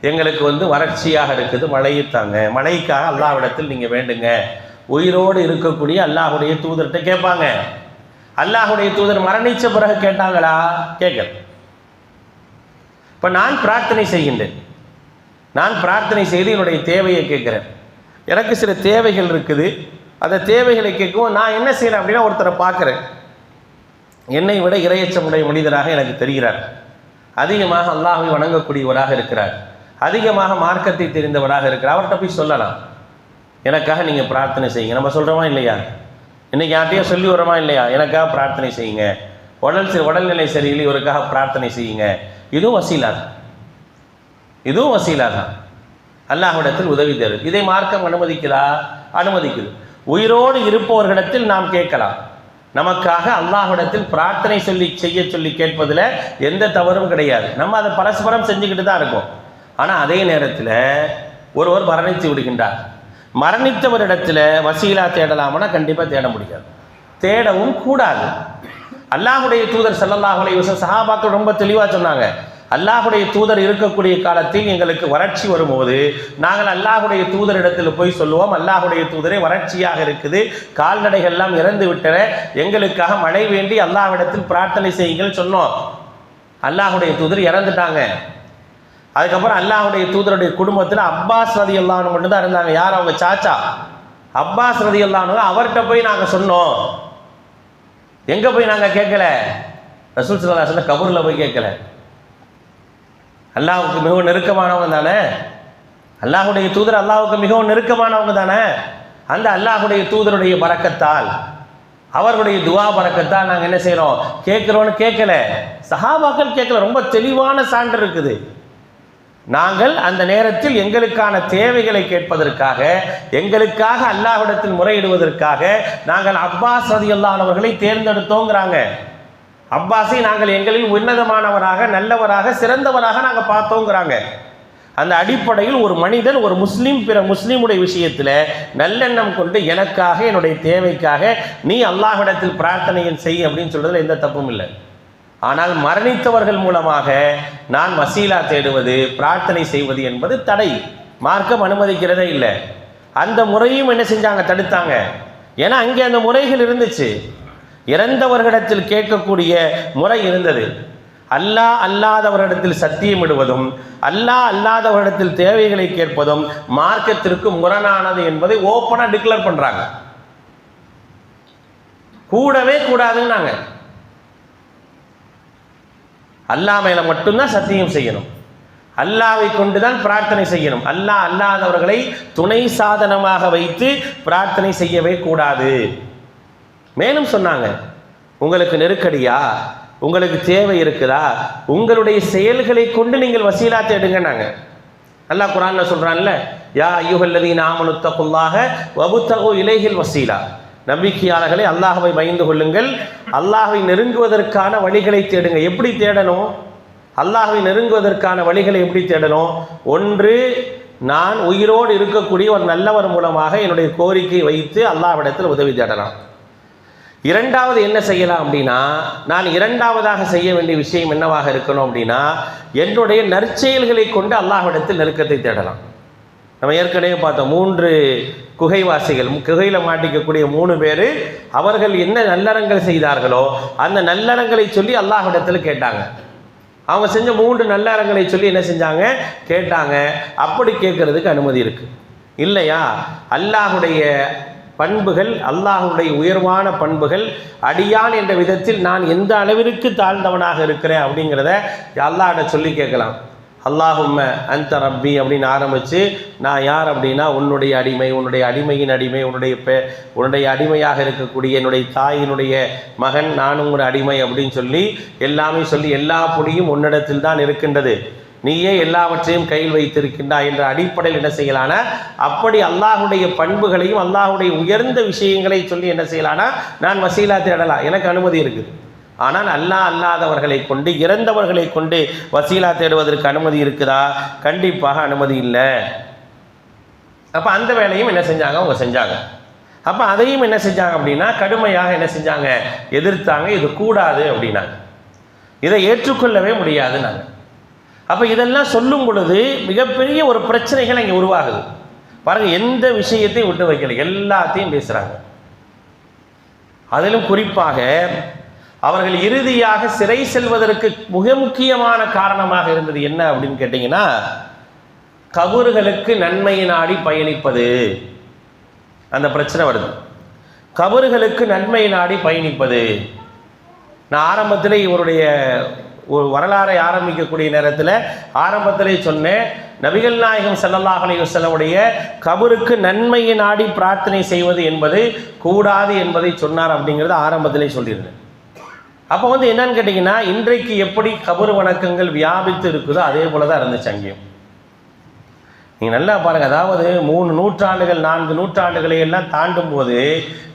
எங்களுக்கு வந்து வறட்சியாக இருக்குது, மழையைத்தாங்க, மழைக்காக அல்லாஹ்விடத்தில் நீங்கள் வேண்டுங்க. உயிரோடு இருக்கக்கூடிய அல்லாஹுடைய தூதர்கிட்ட கேட்பாங்க. அல்லாஹுடைய தூதர் மரணித்த பிறகு கேட்டாங்களா? கேட்கல. இப்போ நான் பிரார்த்தனை செய்கின்றேன், நான் பிரார்த்தனை செய்து என்னுடைய தேவையை கேட்குறேன். எனக்கு சில தேவைகள் இருக்குது. அந்த தேவைகளை கேட்கவும் நான் என்ன செய்கிறேன் அப்படின்னா, ஒருத்தரை பார்க்குறேன், என்னை விட இறையச்சமுடைய மனிதராக எனக்கு தெரிகிறார், அதிகமாக அல்லாஹ்வை வணங்கக்கூடியவராக இருக்கிறார், அதிகமாக மார்க்கத்தை தெரிந்தவராக இருக்கிறார். அவர்கிட்ட போய் சொல்லலாம், எனக்காக நீங்கள் பிரார்த்தனை செய்யுங்க. நம்ம சொல்கிறோமா இல்லையா? இன்றைக்கி யார்ட்டையோ சொல்லி வரோமா இல்லையா? எனக்காக பிரார்த்தனை செய்யுங்க, உடல்நிலை சரியில்லை, இவருக்காக பிரார்த்தனை செய்யுங்க. இதுவும் வசீலா. இதுவும் வசீலா தான், அல்லாஹ்விடத்தில் உதவி தேடு. இதை மார்க்கம் அனுமதிக்கிறா? அனுமதிக்குது. உயிரோடு இருப்பவர்களிடத்தில் நாம் கேட்கலாம். நமக்காக அல்லாஹ்விடத்தில் பிரார்த்தனை செய்ய சொல்லி கேட்பதில் எந்த தவறும் கிடையாது. நம்ம அதை பரஸ்பரம் செஞ்சுக்கிட்டு தான் இருக்கோம். ஆனால் அதே நேரத்தில் ஒருவர் மரணித்து விடுகின்றார். மரணித்தவரிடத்தில் வசீலா தேடலாம்னா கண்டிப்பாக தேட முடியாது, தேடவும் கூடாது. அல்லாஹுடைய தூதர் ஸல்லல்லாஹு அலைஹி வஸல்லம் சஹாபாக்கள் ரொம்ப தெளிவாக சொன்னாங்க, அல்லாஹுடைய தூதர் இருக்கக்கூடிய காலத்தில் எங்களுக்கு வறட்சி வரும்போது நாங்கள் அல்லாஹுடைய தூதரிடத்தில் போய் சொல்லுவோம், அல்லாஹுடைய தூதரே வறட்சியாக இருக்குது, கால்நடைகள்லாம் இறந்து விட்டன, எங்களுக்காக மழை வேண்டி அல்லாஹ்விடத்தில் பிரார்த்தனை செய்யுங்கள் சொன்னோம். அல்லாஹுடைய தூதர் இறந்துட்டாங்க. அதுக்கப்புறம் அல்லாஹுடைய தூதருடைய குடும்பத்தில் அப்பாஸ் ரலியல்லாஹு அன்ஹு மட்டும் தான் இருந்தாங்க. யார்? அவங்க சாச்சா அப்பாஸ் ரலியல்லாஹு அன்ஹு. அவர்கிட்ட போய் நாங்கள் சொன்னோம். எங்கே போய் நாங்கள் கேட்கல? ரசூல் ஸல்லல்லாஹு அலைஹி வஸல்லம் கபூரில் போய் கேட்கல. அல்லாஹுக்கு மிகவும் நெருக்கமானவங்க தானே, அல்லாஹுடைய தூதர் அல்லாஹுக்கு மிகவும் நெருக்கமானவங்க தானே. அந்த அல்லாஹுடைய தூதருடைய பரக்கத்தால், அவர்களுடைய துவா பரக்கத்தால் நாங்கள் என்ன செய்கிறோம்? கேட்குறோன்னு கேட்கல. சஹாபாக்கள் கேட்கல. ரொம்ப தெளிவான சான்று இருக்குது. நாங்கள் அந்த நேரத்தில் எங்களுக்கான தேவைகளை கேட்பதற்காக, எங்களுக்காக அல்லாஹ்விடத்தில் முறையிடுவதற்காக நாங்கள் அப்பாஸ் ரலியல்லாஹு அவர்களை தேர்ந்தெடுத்தோங்கிறாங்க. அப்பாஸை நாங்கள் எங்களில் உன்னதமானவராக, நல்லவராக, சிறந்தவராக நாங்கள் பார்த்தோங்கிறாங்க. அந்த அடிப்படையில் ஒரு மனிதன், ஒரு முஸ்லீம் பிற முஸ்லீமுடைய விஷயத்தில் நல்லெண்ணம் கொண்டு எனக்காக, என்னுடைய தேவைக்காக நீ அல்லாஹ்விடத்தில் பிரார்த்தனைகள் செய் அப்படின்னு சொல்றதுல எந்த தப்பும் இல்லை. ஆனால் மரணித்தவர்கள் மூலமாக நான் வசீலா தேடுவது, பிரார்த்தனை செய்வது என்பது தடை, மார்க்கம் அனுமதிக்கிறதே இல்லை. அந்த முறையும் என்ன செஞ்சாங்க? தடுத்தாங்க. ஏன்னா அங்கே அந்த முறைகள் இருந்துச்சு. இறந்தவர்களிடத்தில் கேட்கக்கூடிய முறை இருந்தது. அல்லாஹ் அல்லாதவர்களிடத்தில் சத்தியமிடுவதும், அல்லாஹ் அல்லாதவர்களிடத்தில் தேவைகளை கேட்பதும் மார்க்கத்திற்கு முரணானது என்பதை ஓப்பனாக டிக்ளேர் பண்றாங்க. கூடவே கூடாதுன்னாங்க. அல்லாஹ் மேல மட்டும்தான் சத்தியம் செய்யணும், அல்லாஹ்வை கொண்டுதான் பிரார்த்தனை செய்யணும். அல்லாஹ் அல்லாதவர்களை துணை சாதனமாக வைத்து பிரார்த்தனை செய்யவே கூடாது. மேலும் சொன்னாங்க, உங்களுக்கு நெருக்கடியா, உங்களுக்கு தேவை இருக்குதா, உங்களுடைய செயல்களை கொண்டு நீங்கள் வசீலா தேடுங்கன்னாங்க. அல்லாஹ் குர்ஆன்ல சொல்றான்ல, யா அய்யுஹல்லதீன ஆமனு தக்குல்லாஹ வபுத்தகு இலைஹில் வசீலா. நம்பிக்கையாளர்களை அல்லாஹ்வை பயந்து கொள்ளுங்கள், அல்லாஹ்வை நெருங்குவதற்கான வழிகளை தேடுங்க. எப்படி தேடணும்? அல்லாஹ்வை நெருங்குவதற்கான வழிகளை எப்படி தேடணும்? ஒன்று, நான் உயிரோடு இருக்கக்கூடிய ஒரு நல்லவர் மூலமாக என்னுடைய கோரிக்கை வைத்து அல்லாஹ்விடத்தில் உதவி தேடலாம். இரண்டாவது என்ன செய்யலாம் அப்படின்னா, நான் இரண்டாவதாக செய்ய வேண்டிய விஷயம் என்னவாக இருக்கணும் அப்படின்னா, என்னுடைய நற்செயல்களை கொண்டு அல்லாஹ்விடத்தில் நெருக்கத்தை தேடலாம். நம்ம ஏற்கனவே பார்த்தோம், 3 குகைவாசிகள், குகையில் மாட்டிக்கக்கூடிய 3 பேர், அவர்கள் என்ன நல்லறங்கள் செய்தார்களோ அந்த நல்லறங்களை சொல்லி அல்லாஹ்விடத்தில் கேட்டாங்க. அவங்க செஞ்ச 3 நல்லறங்களை சொல்லி என்ன செஞ்சாங்க? கேட்டாங்க. அப்படி கேட்கறதுக்கு அனுமதி இருக்கு இல்லையா? அல்லாஹுடைய பண்புகள், அல்லாஹுடைய உயர்வான பண்புகள், அடியான் என்ற விதத்தில் நான் எந்த அளவிற்கு தாழ்ந்தவனாக இருக்கிறேன் அப்படிங்கிறத அல்லாஹ்கிட்ட சொல்லி கேட்கலாம். அல்லாஹும்ம அந்த ரப்பி அப்படின்னு ஆரம்பித்து, நான் யார் அப்படின்னா உன்னுடைய அடிமை, உன்னுடைய அடிமையின் அடிமை, உன்னுடைய அடிமையாக இருக்கக்கூடிய என்னுடைய தாயினுடைய மகன், நானும் ஒரு அடிமை அப்படின்னு சொல்லி எல்லாமே சொல்லி, எல்லா பொடியும் உன்னிடத்தில் தான் இருக்கின்றது, நீயே எல்லாவற்றையும் கையில் வைத்திருக்கின்றா என்ற அடிப்படையில் என்ன செய்யலானா, அப்படி அல்லாஹுடைய பண்புகளையும் அல்லாஹுடைய உயர்ந்த விஷயங்களை சொல்லி என்ன செய்யலானா நான் வசீலா தேடலாம். எனக்கு அனுமதி இருக்குது. ஆனால் அல்லாஹ் அல்லாதவர்களை கொண்டு, இறந்தவர்களை கொண்டு வசீலா தேடுவதற்கு அனுமதி இருக்குதா? கண்டிப்பாக அனுமதி இல்லை. அப்போ அந்த வேலையும் என்ன செஞ்சாங்க? அவங்க செஞ்சாங்க. அப்போ அதையும் என்ன செஞ்சாங்க அப்படின்னா கடுமையாக என்ன செஞ்சாங்க? எதிர்த்தாங்க. இது கூடாது அப்படின்னாங்க, இதை ஏற்றுக்கொள்ளவே முடியாது நாங்கள். அப்போ இதெல்லாம் சொல்லும் பொழுது மிகப்பெரிய ஒரு பிரச்சனைகள் இங்கே உருவாகுது. பாருங்க, எந்த விஷயத்தையும் விட்டு வைக்கல, எல்லாத்தையும் பேசுகிறாங்க. அதிலும் குறிப்பாக அவர்கள் இறுதியாக சிறை செல்வதற்கு மிக முக்கியமான காரணமாக இருந்தது என்ன அப்படின்னு கேட்டிங்கன்னா, கபறுகளுக்கு நன்மையை நாடி பயணிப்பது. அந்த பிரச்சனை வருது. கபறுகளுக்கு நன்மையை நாடி பயணிப்பது. நான் ஆரம்பத்தில் இவருடைய ஒரு வரலாறை ஆரம்பிக்கக்கூடிய நேரத்தில் ஆரம்பத்திலே சொன்னேன், நபிகள் நாயகம் ஸல்லல்லாஹு அலைஹி வஸல்லமுடைய கபருக்கு நன்மையை நாடி பிரார்த்தனை செய்வது என்பது கூடாது என்பதை சொன்னார் அப்படிங்கிறது ஆரம்பத்திலே சொல்லியிருந்தேன். அப்போ என்னன்னு கேட்டிங்கன்னா, இன்றைக்கு எப்படி கபர் வணக்கங்கள் வியாபித்து இருக்குதோ அதே போல தான் இருந்துச்சு அங்கேயும். நீங்கள் நல்லா பாருங்கள், அதாவது 3 நூற்றாண்டுகள் 4 நூற்றாண்டுகளை எல்லாம் தாண்டும் போது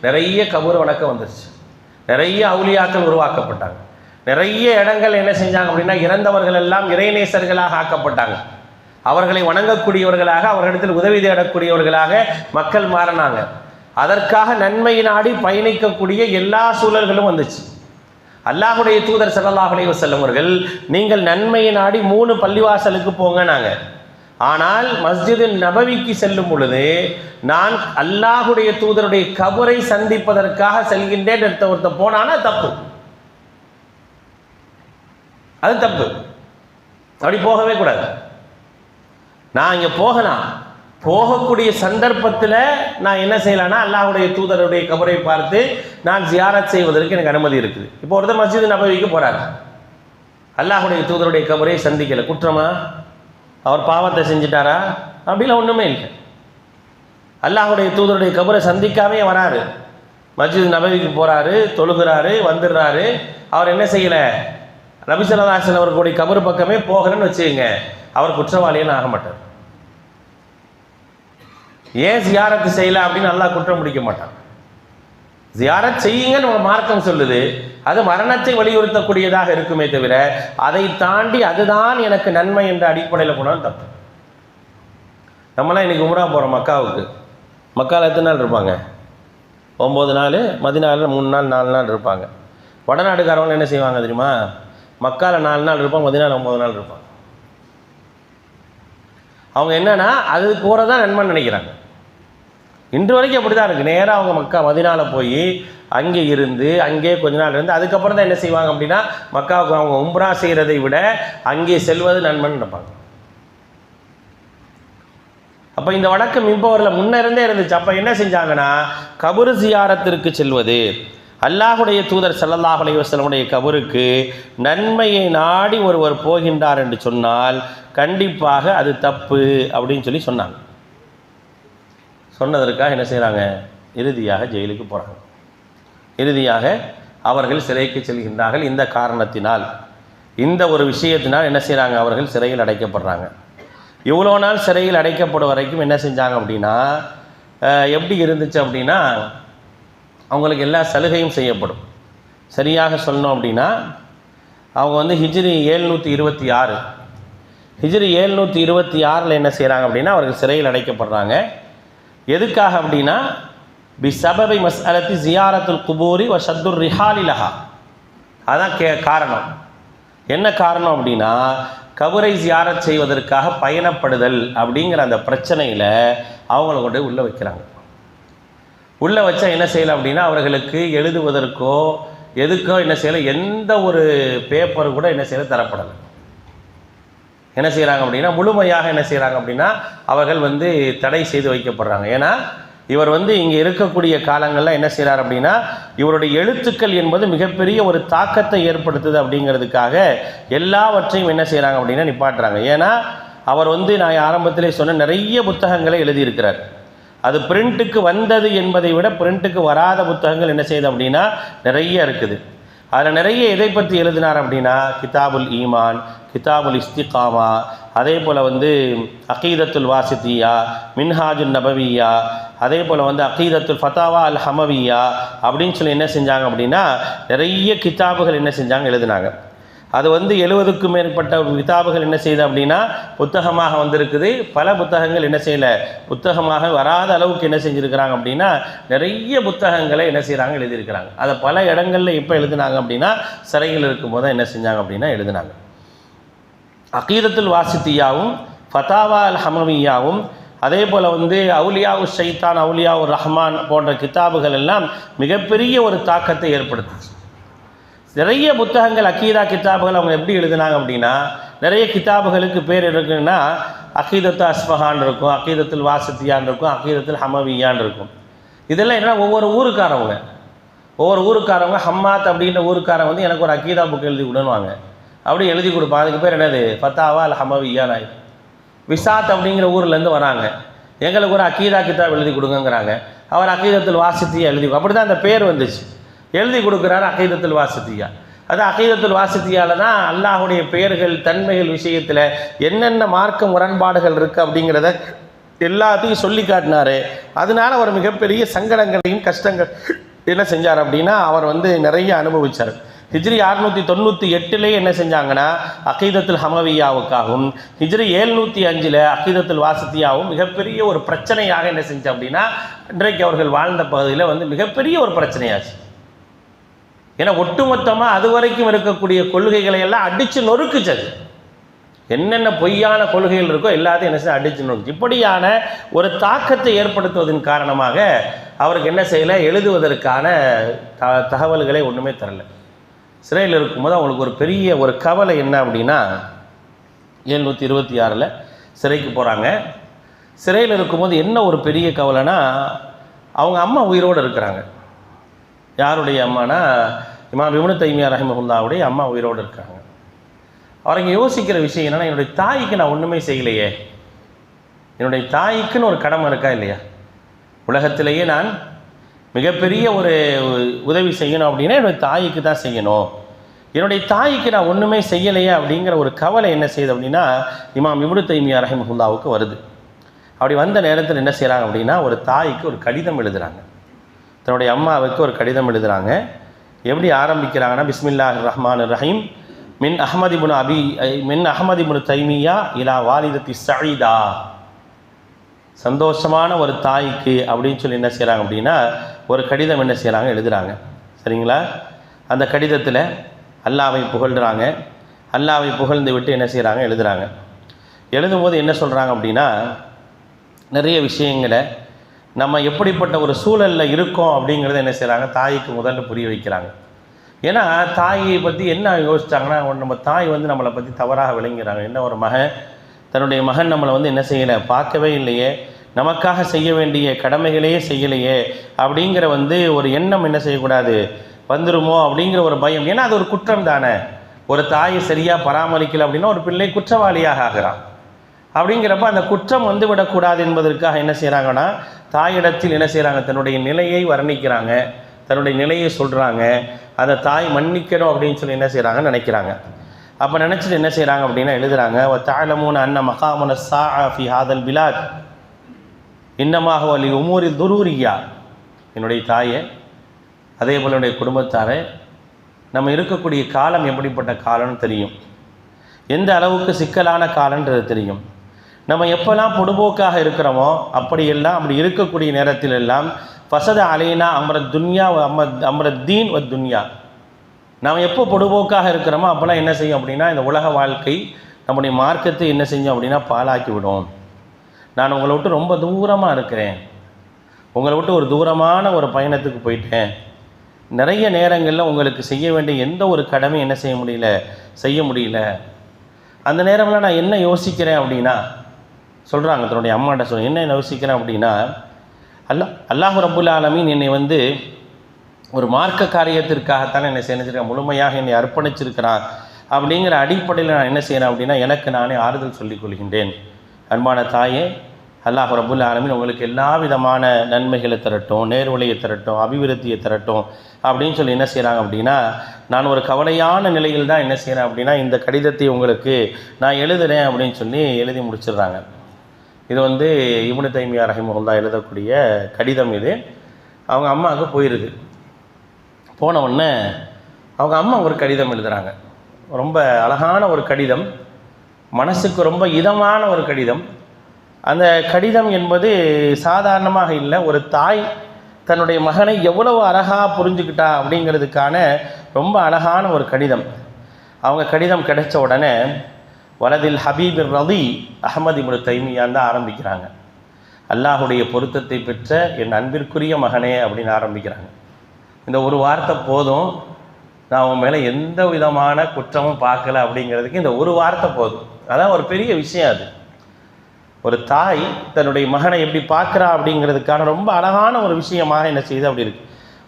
நிறைய கபூர் வணக்கம் வந்துருச்சு, நிறைய அவுலியாக்கள் உருவாக்கப்பட்டாங்க, நிறைய இடங்கள் என்ன செஞ்சாங்க அப்படின்னா இறந்தவர்கள் எல்லாம் இறைநேசர்களாக ஆக்கப்பட்டாங்க, அவர்களை வணங்கக்கூடியவர்களாக அவர்களிடத்தில் உதவி தேடக்கூடியவர்களாக மக்கள் மாறினாங்க. அதற்காக நன்மை நாடி பயணிக்கக்கூடிய எல்லா சூழல்களும் வந்துச்சு. அல்லாஹுடைய தூதர் ஸல்லல்லாஹு அலைஹி வஸல்லம் அவர்கள் நீங்கள் நன்மையை நாடி 3 பள்ளிவாசலுக்கு போங்கனாங்க. ஆனால் மஸ்ஜிது நபவிக்கு செல்லும் பொழுது நான் அல்லாஹுடைய தூதருடைய கபரை சந்திப்பதற்காக செல்கின்றேன் ஒருத்தர் போனானா தப்பு, அது தப்பு. அப்படி போகவே கூடாது. நான் இங்கே போகக்கூடிய சந்தர்ப்பத்தில் நான் என்ன செய்யலான்னா அல்லாஹுடைய தூதருடைய கபரை பார்த்து நான் ஜியாரத் செய்வதற்கு எனக்கு அனுமதி இருக்குது. இப்போ ஒருத்தர் மஸ்ஜிது நபவிக்கு போகிறார், அல்லாஹுடைய தூதருடைய கபரை சந்திக்கலை, குற்றமா? அவர் பாவத்தை செஞ்சிட்டாரா? அப்படிலாம் ஒன்றுமே இல்லை. அல்லாஹுடைய தூதருடைய கபரை சந்திக்காமே வராரு, மஸ்ஜிது நபவிக்கு போகிறாரு, தொழுகிறாரு, வந்துடுறாரு. அவர் என்ன செய்யலை? நபி ஸல்லல்லாஹு அலைஹி வஸல்லம் அவர்களுடைய கபர் பக்கமே போகிறேன்னு வச்சுக்கோங்க, அவர் குற்றவாளின்னு ஆக மாட்டார். ஏன் ஜியாரத்து செய்யலை அப்படின்னு அல்லாஹ் குற்றம் முடிக்க மாட்டான். ஜியாரத் செய்யுங்கன்னு நம்ம மார்க்கம் சொல்லுது, அது மரணத்தை வலியுறுத்தக்கூடியதாக இருக்குமே தவிர அதை தாண்டி அதுதான் எனக்கு நன்மை என்ற அடிப்படையில் போனாலும் தப்பு. நம்மளாம் இன்றைக்கி உம்ரா போகிறோம் மக்காவுக்கு. மக்காவில் எத்தனை நாள் இருப்பாங்க? 9 நாள், மதீனாவில் 3 நாள் 4 நாள் இருப்பாங்க. வடநாடுக்காரவங்க என்ன செய்வாங்க தெரியுமா? மக்காவில் 4 நாள் இருப்பாங்க, மதீனாவில் 9 நாள் இருப்பாங்க. அவங்க என்னன்னா அது போகிறதான் நன்மைன்னு நினைக்கிறாங்க. இன்று வரைக்கும் அப்படி தான் இருக்குது. நேராக அவங்க மக்கா மதீனாவில் போய் அங்கே இருந்து அங்கே கொஞ்ச நாள் இருந்து அதுக்கப்புறம் தான் என்ன செய்வாங்க அப்படின்னா மக்காவுக்கு அவங்க உம்ரா செய்கிறதை விட அங்கே செல்வது நன்மைன்னு நினைப்பாங்க. அப்போ இந்த வழக்கம் மிம்பவரில் முன்னிருந்தே இருந்துச்சு. அப்போ என்ன செஞ்சாங்கன்னா கபரு ஜியாரத்திற்கு செல்வது, அல்லாஹுடைய தூதர் ஸல்லல்லாஹு அலைஹி வஸல்லமுடைய கபருக்கு நன்மையை நாடி ஒருவர் போகின்றார் என்று சொன்னால் கண்டிப்பாக அது தப்பு அப்படின்னு சொல்லி சொன்னாங்க. சொன்னதற்காக என்ன செய்கிறாங்க? இறுதியாக ஜெயிலுக்கு போகிறாங்க, இறுதியாக அவர்கள் சிறைக்கு செல்கின்றார்கள். இந்த காரணத்தினால், இந்த ஒரு விஷயத்தினால் என்ன செய்கிறாங்க? அவர்கள் சிறையில் அடைக்கப்படுறாங்க. இவ்வளோ நாள் சிறையில் அடைக்கப்படும் வரைக்கும் என்ன செஞ்சாங்க அப்படின்னா எப்படி இருந்துச்சு அப்படின்னா அவங்களுக்கு எல்லா சலுகையும் செய்யப்படும். சரியாக சொன்னோம் அப்படின்னா அவங்க வந்து ஹிஜ்ரி 726 ஹிஜ்ரி 726 என்ன செய்கிறாங்க அப்படின்னா அவர்கள் சிறையில் அடைக்கப்படுறாங்க. எதுக்காக அப்படின்னா பிசபபி மஸ்அலத்தி ஜியாரத்துல் குபூரி வ ஷத்துர் ரிஹாலிலஹா. அதான் காரணம். என்ன காரணம் அப்படின்னா கபரை ஜியாரத் செய்வதற்காக பயணப்படுதல் அப்படிங்கிற அந்த பிரச்சனையில் அவங்கள கொண்டு உள்ளே வைக்கிறாங்க. உள்ளே வச்சா என்ன செய்யலாம் அப்படின்னா அவர்களுக்கு எழுதுவதற்கோ எதுக்கோ என்ன செய்யலை, எந்த ஒரு பேப்பர் கூட என்ன செய்யலை தரப்படலை. என்ன செய்கிறாங்க அப்படின்னா முழுமையாக என்ன செய்கிறாங்க அப்படின்னா அவர்கள் வந்து தடை செய்து வைக்கப்படுறாங்க. ஏன்னா இவர் வந்து இங்கே இருக்கக்கூடிய காலங்களில் என்ன செய்கிறார் அப்படின்னா இவருடைய எழுத்துக்கள் என்பது மிகப்பெரிய ஒரு தாக்கத்தை ஏற்படுத்துது அப்படிங்கிறதுக்காக எல்லாவற்றையும் என்ன செய்கிறாங்க அப்படின்னா நிப்பாட்டுறாங்க. ஏன்னா அவர் வந்து நான் ஆரம்பத்திலே சொன்ன நிறைய புத்தகங்களை எழுதியிருக்கிறார். அது பிரிண்ட்டுக்கு வந்தது என்பதை விட பிரிண்ட்டுக்கு வராத புத்தகங்கள் என்ன செய்யுது அப்படின்னா நிறைய இருக்குது. அதில் நிறைய எதை பற்றி எழுதினார் அப்படின்னா கிதாபுல் ஈமான், கிதாபுல் இஸ்திகாமா, அதே போல் வந்து அகீதத்துல் வாசித்தியா, மின்ஹாஜுல் நபவியா, அதே போல் வந்து அகீதத்துல் ஃபதாவா அல் ஹமவியா அப்படின்னு சொல்லி என்ன செஞ்சாங்க அப்படின்னா நிறைய கிதாபுகள் என்ன செஞ்சாங்க எழுதினாங்க. அது வந்து 70க்கும் மேற்பட்ட கிதாபுகள் என்ன செய்யுது அப்படின்னா புத்தகமாக வந்திருக்குது. பல புத்தகங்கள் என்ன செய்யலை, புத்தகமாக வராத அளவுக்கு என்ன செஞ்சுருக்கிறாங்க அப்படின்னா நிறைய புத்தகங்களை என்ன செய்கிறாங்க எழுதியிருக்கிறாங்க. அதை பல இடங்களில் எப்போ எழுதினாங்க அப்படின்னா சிறையில் இருக்கும்போது தான் என்ன செஞ்சாங்க அப்படின்னா எழுதினாங்க. அகீதத்துல் வாசித்தியாவும் ஃபதாவா அல் ஹமவியாவும் அதே போல் வந்து அவுலியாவு ஷைத்தான், அவுலியாவு ரஹ்மான் போன்ற கிதாபுகள் எல்லாம் மிகப்பெரிய ஒரு தாக்கத்தை ஏற்படுத்துச்சு. நிறைய புத்தகங்கள் அகீதா கிதாபுகள் அவங்க எப்படி எழுதினாங்க அப்படின்னா நிறைய கிதாபுகளுக்கு பேர் இருக்குன்னா அகீதத்து அஸ்ஃபஹான் இருக்கும், அகீதத்துல் வாசித்தியான் இருக்கும், அகீதத்துல் ஹமவியான் இருக்கும். இதெல்லாம் என்ன ஒவ்வொரு ஊருக்காரவங்க ஹம்மாத் அப்படின்ற ஊருக்காரன் வந்து எனக்கு ஒரு அகீதா புக் எழுதி கொடுன்னுவாங்க. அப்படி எழுதி கொடுப்பாங்க. அதுக்கு பேர் என்னது? ஃபதாவா அல் ஹமவியான். விசாத் அப்படிங்கிற ஊர்லேருந்து வராங்க, எங்களுக்கு ஒரு அகீதா கிதாப் எழுதி கொடுங்கங்கிறாங்க. அவர் அகீதத்துல் வாசித்தியா எழுதி, அப்படி தான் அந்த பேர் வந்துச்சு. எழுதி கொடுக்குறாரு அகீதத்துல் வாசித்தியா. அது அகீதத்துல் வாசித்தியால் தான் அல்லாஹுடைய பெயர்கள் தன்மைகள் விஷயத்தில் என்னென்ன மார்க்க முரண்பாடுகள் இருக்குது அப்படிங்கிறத எல்லாத்தையும் சொல்லி காட்டினார். அதனால அவர் மிகப்பெரிய சங்கடங்களையும் கஷ்டங்கள் என்ன செஞ்சார் அப்படின்னா அவர் நிறைய அனுபவித்தார். ஹிஜ்ரி 698 என்ன செஞ்சாங்கன்னா அகீதத்துல் ஹமவியாவுக்காகவும், ஹிஜ்ரி 705 அகீதத்துல் வாசித்தியாவும் மிகப்பெரிய ஒரு பிரச்சனையாக என்ன செஞ்சோம் அப்படின்னா இன்றைக்கு அவர்கள் வாழ்ந்த பகுதியில் மிகப்பெரிய ஒரு பிரச்சனையாச்சு. ஏன்னா ஒட்டுமொத்தமாக அது வரைக்கும் இருக்கக்கூடிய கொள்கைகளை எல்லாம் அடித்து நொறுக்குச்சது. என்னென்ன பொய்யான கொள்கைகள் இருக்கோ எல்லாத்தையும் என்ன செய்ய அடிச்சு நோக்கி இப்படியான ஒரு தாக்கத்தை ஏற்படுத்துவதன் காரணமாக அவருக்கு என்ன செய்யலை, எழுதுவதற்கான தகவல்களை ஒன்றுமே தரல. சிறையில் இருக்கும்போது அவங்களுக்கு ஒரு பெரிய ஒரு கவலை என்ன அப்படின்னா 726 சிறைக்கு போகிறாங்க. சிறையில் இருக்கும்போது என்ன ஒரு பெரிய கவலைனா அவங்க அம்மா உயிரோடு இருக்கிறாங்க. யாருடைய அம்மானா இமாம் இப்னு தைமியா ரஹிமஹுல்லாவுடைய அம்மா உயிரோடு இருக்காங்க. அவருக்கு யோசிக்கிற விஷயம் என்னென்னா, என்னுடைய தாய்க்கு நான் ஒன்றுமே செய்யலையே, என்னுடைய தாய்க்குன்னு ஒரு கடமை இருக்கா இல்லையா? உலகத்திலேயே நான் மிகப்பெரிய ஒரு உதவி செய்யணும் அப்படின்னா என்னுடைய தாய்க்கு தான் செய்யணும். என்னுடைய தாய்க்கு நான் ஒன்றுமே செய்யலையே அப்படிங்கிற ஒரு கவலை என்ன செய்யுது அப்படின்னா இமாம் இப்னு தைமியா ரஹிமஹுல்லாவுக்கு வருது. அப்படி வந்த நேரத்தில் என்ன செய்கிறாங்க அப்படின்னா ஒரு தாய்க்கு ஒரு கடிதம் எழுதுகிறாங்க. தன்னுடைய அம்மாவுக்கு ஒரு கடிதம் எழுதுகிறாங்க. எப்படி ஆரம்பிக்கிறாங்கன்னா பிஸ்மில்லாஹிர் ரஹ்மானிர் ரஹீம் மின் அஹ்மது இப்னு தைமியா இலா வாலிதத்தி சஈதா. சந்தோஷமான ஒரு தாய்க்கு அப்படின்னு சொல்லி என்ன செய்கிறாங்க அப்படின்னா ஒரு கடிதம் என்ன செய்கிறாங்க எழுதுகிறாங்க. சரிங்களா? அந்த கடிதத்தில் அல்லாவை புகழ்கிறாங்க. அல்லாவை புகழ்ந்து விட்டு என்ன செய்கிறாங்க எழுதுகிறாங்க. எழுதும்போது என்ன சொல்கிறாங்க அப்படின்னா நிறைய விஷயங்களை நம்ம எப்படிப்பட்ட ஒரு சூழலில் இருக்கோம் அப்படிங்கிறத என்ன செய்கிறாங்க தாய்க்கு முதல்ல புரிய வைக்கிறாங்க. ஏன்னா தாயை பற்றி என்ன யோசிச்சாங்கன்னா நம்ம தாய் நம்மளை பற்றி தவறாக விளங்கிறாங்க. என்ன ஒரு மகன் தன்னுடைய மகன் நம்மளை என்ன செய்யலை, பார்க்கவே இல்லையே, நமக்காக செய்ய வேண்டிய கடமைகளையே செய்யலையே அப்படிங்கிற ஒரு எண்ணம் என்ன செய்யக்கூடாது வந்துருமோ அப்படிங்கிற ஒரு பயம். ஏன்னா அது ஒரு குற்றம் தானே. ஒரு தாயை சரியாக பராமரிக்கலை அப்படின்னா ஒரு பிள்ளை குற்றவாளியாக ஆகிறான். அப்படிங்கிறப்ப அந்த குற்றம் விடக்கூடாது என்பதற்காக என்ன செய்கிறாங்கன்னா தாயிடத்தில் என்ன செய்கிறாங்க தன்னுடைய நிலையை வர்ணிக்கிறாங்க, தன்னுடைய நிலையை சொல்கிறாங்க. அதை தாய் மன்னிக்கணும் அப்படின்னு சொல்லி என்ன செய்கிறாங்கன்னு நினைக்கிறாங்க. அப்போ நினச்சிட்டு என்ன செய்கிறாங்க அப்படின்னா எழுதுகிறாங்க தஅலமூன அன்ன மகாமுன ஸாஅ ஃபி ஹாதல் பிலாத் இன்னமாக வலி உமூரி துரூரியா. என்னுடைய தாயை அதே போல் என்னுடைய குடும்பத்தாரை நம்ம இருக்கக்கூடிய காலம் எப்படிப்பட்ட காலம்னு தெரியும், எந்த அளவுக்கு சிக்கலான காலன்றது தெரியும். நம்ம எப்போல்லாம் பொடுபோக்காக இருக்கிறோமோ அப்படி இருக்கக்கூடிய நேரத்தில் எல்லாம் ஃபசத அலைனா அம்ரத் துன்யா அம்ரத் தீன் வ துன்யா. நாம் எப்போ பொடுபோக்காக இருக்கிறோமோ அப்போல்லாம் என்ன செய்யும் அப்படின்னா இந்த உலக வாழ்க்கை நம்முடைய மார்க்கத்தை என்ன செஞ்சோம் அப்படின்னா பாலாக்கி விடும். நான் உங்களை விட்டு ரொம்ப தூரமாக இருக்கிறேன், உங்களை விட்டு ஒரு தூரமான ஒரு பயணத்துக்கு போயிட்டேன். நிறைய நேரங்களில் உங்களுக்கு செய்ய வேண்டிய எந்த ஒரு கடமையும் என்ன செய்ய முடியல. அந்த நேரத்தில் நான் என்ன யோசிக்கிறேன் அப்படின்னா சொல்கிறாங்க தன்னுடைய அம்மாட்ட என்ன யோசிக்கிறேன் அப்படின்னா அல்லாஹ் ரப்புல் ஆலமீன் என்னை ஒரு மார்க்க காரியத்திற்காகத்தான் என்னை செஞ்சிருக்கேன், முழுமையாக என்னை அர்ப்பணிச்சிருக்கிறான். அப்படிங்கிற அடிப்படையில் நான் என்ன செய்கிறேன் அப்படின்னா எனக்கு நானே ஆறுதல் சொல்லிக் கொள்கின்றேன். அன்பான தாயே, அல்லாஹ் ரப்புல் ஆலமீன் உங்களுக்கு எல்லா விதமான நன்மைகளை தரட்டும், நேர்வழியை தரட்டும், அபிவிருத்தியை தரட்டும் அப்படின்னு சொல்லி என்ன செய்கிறாங்க அப்படின்னா நான் ஒரு கவலையான நிலையில் தான் என்ன செய்கிறேன் அப்படின்னா இந்த கடிதத்தை உங்களுக்கு நான் எழுதுகிறேன் அப்படின்னு சொல்லி எழுதி முடிச்சிடுறாங்க. இது இப்னு தைமியா ரஹிமஹுல்லாஹ் எழுதக்கூடிய கடிதம். இது அவங்க அம்மாவுக்கு போயிடுது. போன உடனே அவங்க அம்மா ஒரு கடிதம் எழுதுகிறாங்க. ரொம்ப அழகான ஒரு கடிதம், மனசுக்கு ரொம்ப இதமான ஒரு கடிதம். அந்த கடிதம் என்பது சாதாரணமாக இல்லை, ஒரு தாய் தன்னுடைய மகனை எவ்வளவு அழகாக புரிஞ்சுக்கிட்டா அப்படிங்கிறதுக்கான ரொம்ப அழகான ஒரு கடிதம். அவங்க கடிதம் கிடைச்ச உடனே வலதில் ஹபீபிர் ரதி அஹ்மது இப்னு தைமியான் தான் ஆரம்பிக்கிறாங்க. அல்லாஹுடைய பொருத்தத்தை பெற்ற என் அன்பிற்குரிய மகனே அப்படின்னு ஆரம்பிக்கிறாங்க. இந்த ஒரு வார்த்தை போதும், நான் உன் மேலே எந்த விதமான குற்றமும் பார்க்கல அப்படிங்கிறதுக்கு இந்த ஒரு வார்த்தை போதும். அதான் ஒரு பெரிய விஷயம். அது ஒரு தாய் தன்னுடைய மகனை எப்படி பார்க்குறா அப்படிங்கிறதுக்கான ரொம்ப அழகான ஒரு விஷயமாக என்ன செய்யுது அப்படி இருக்கு.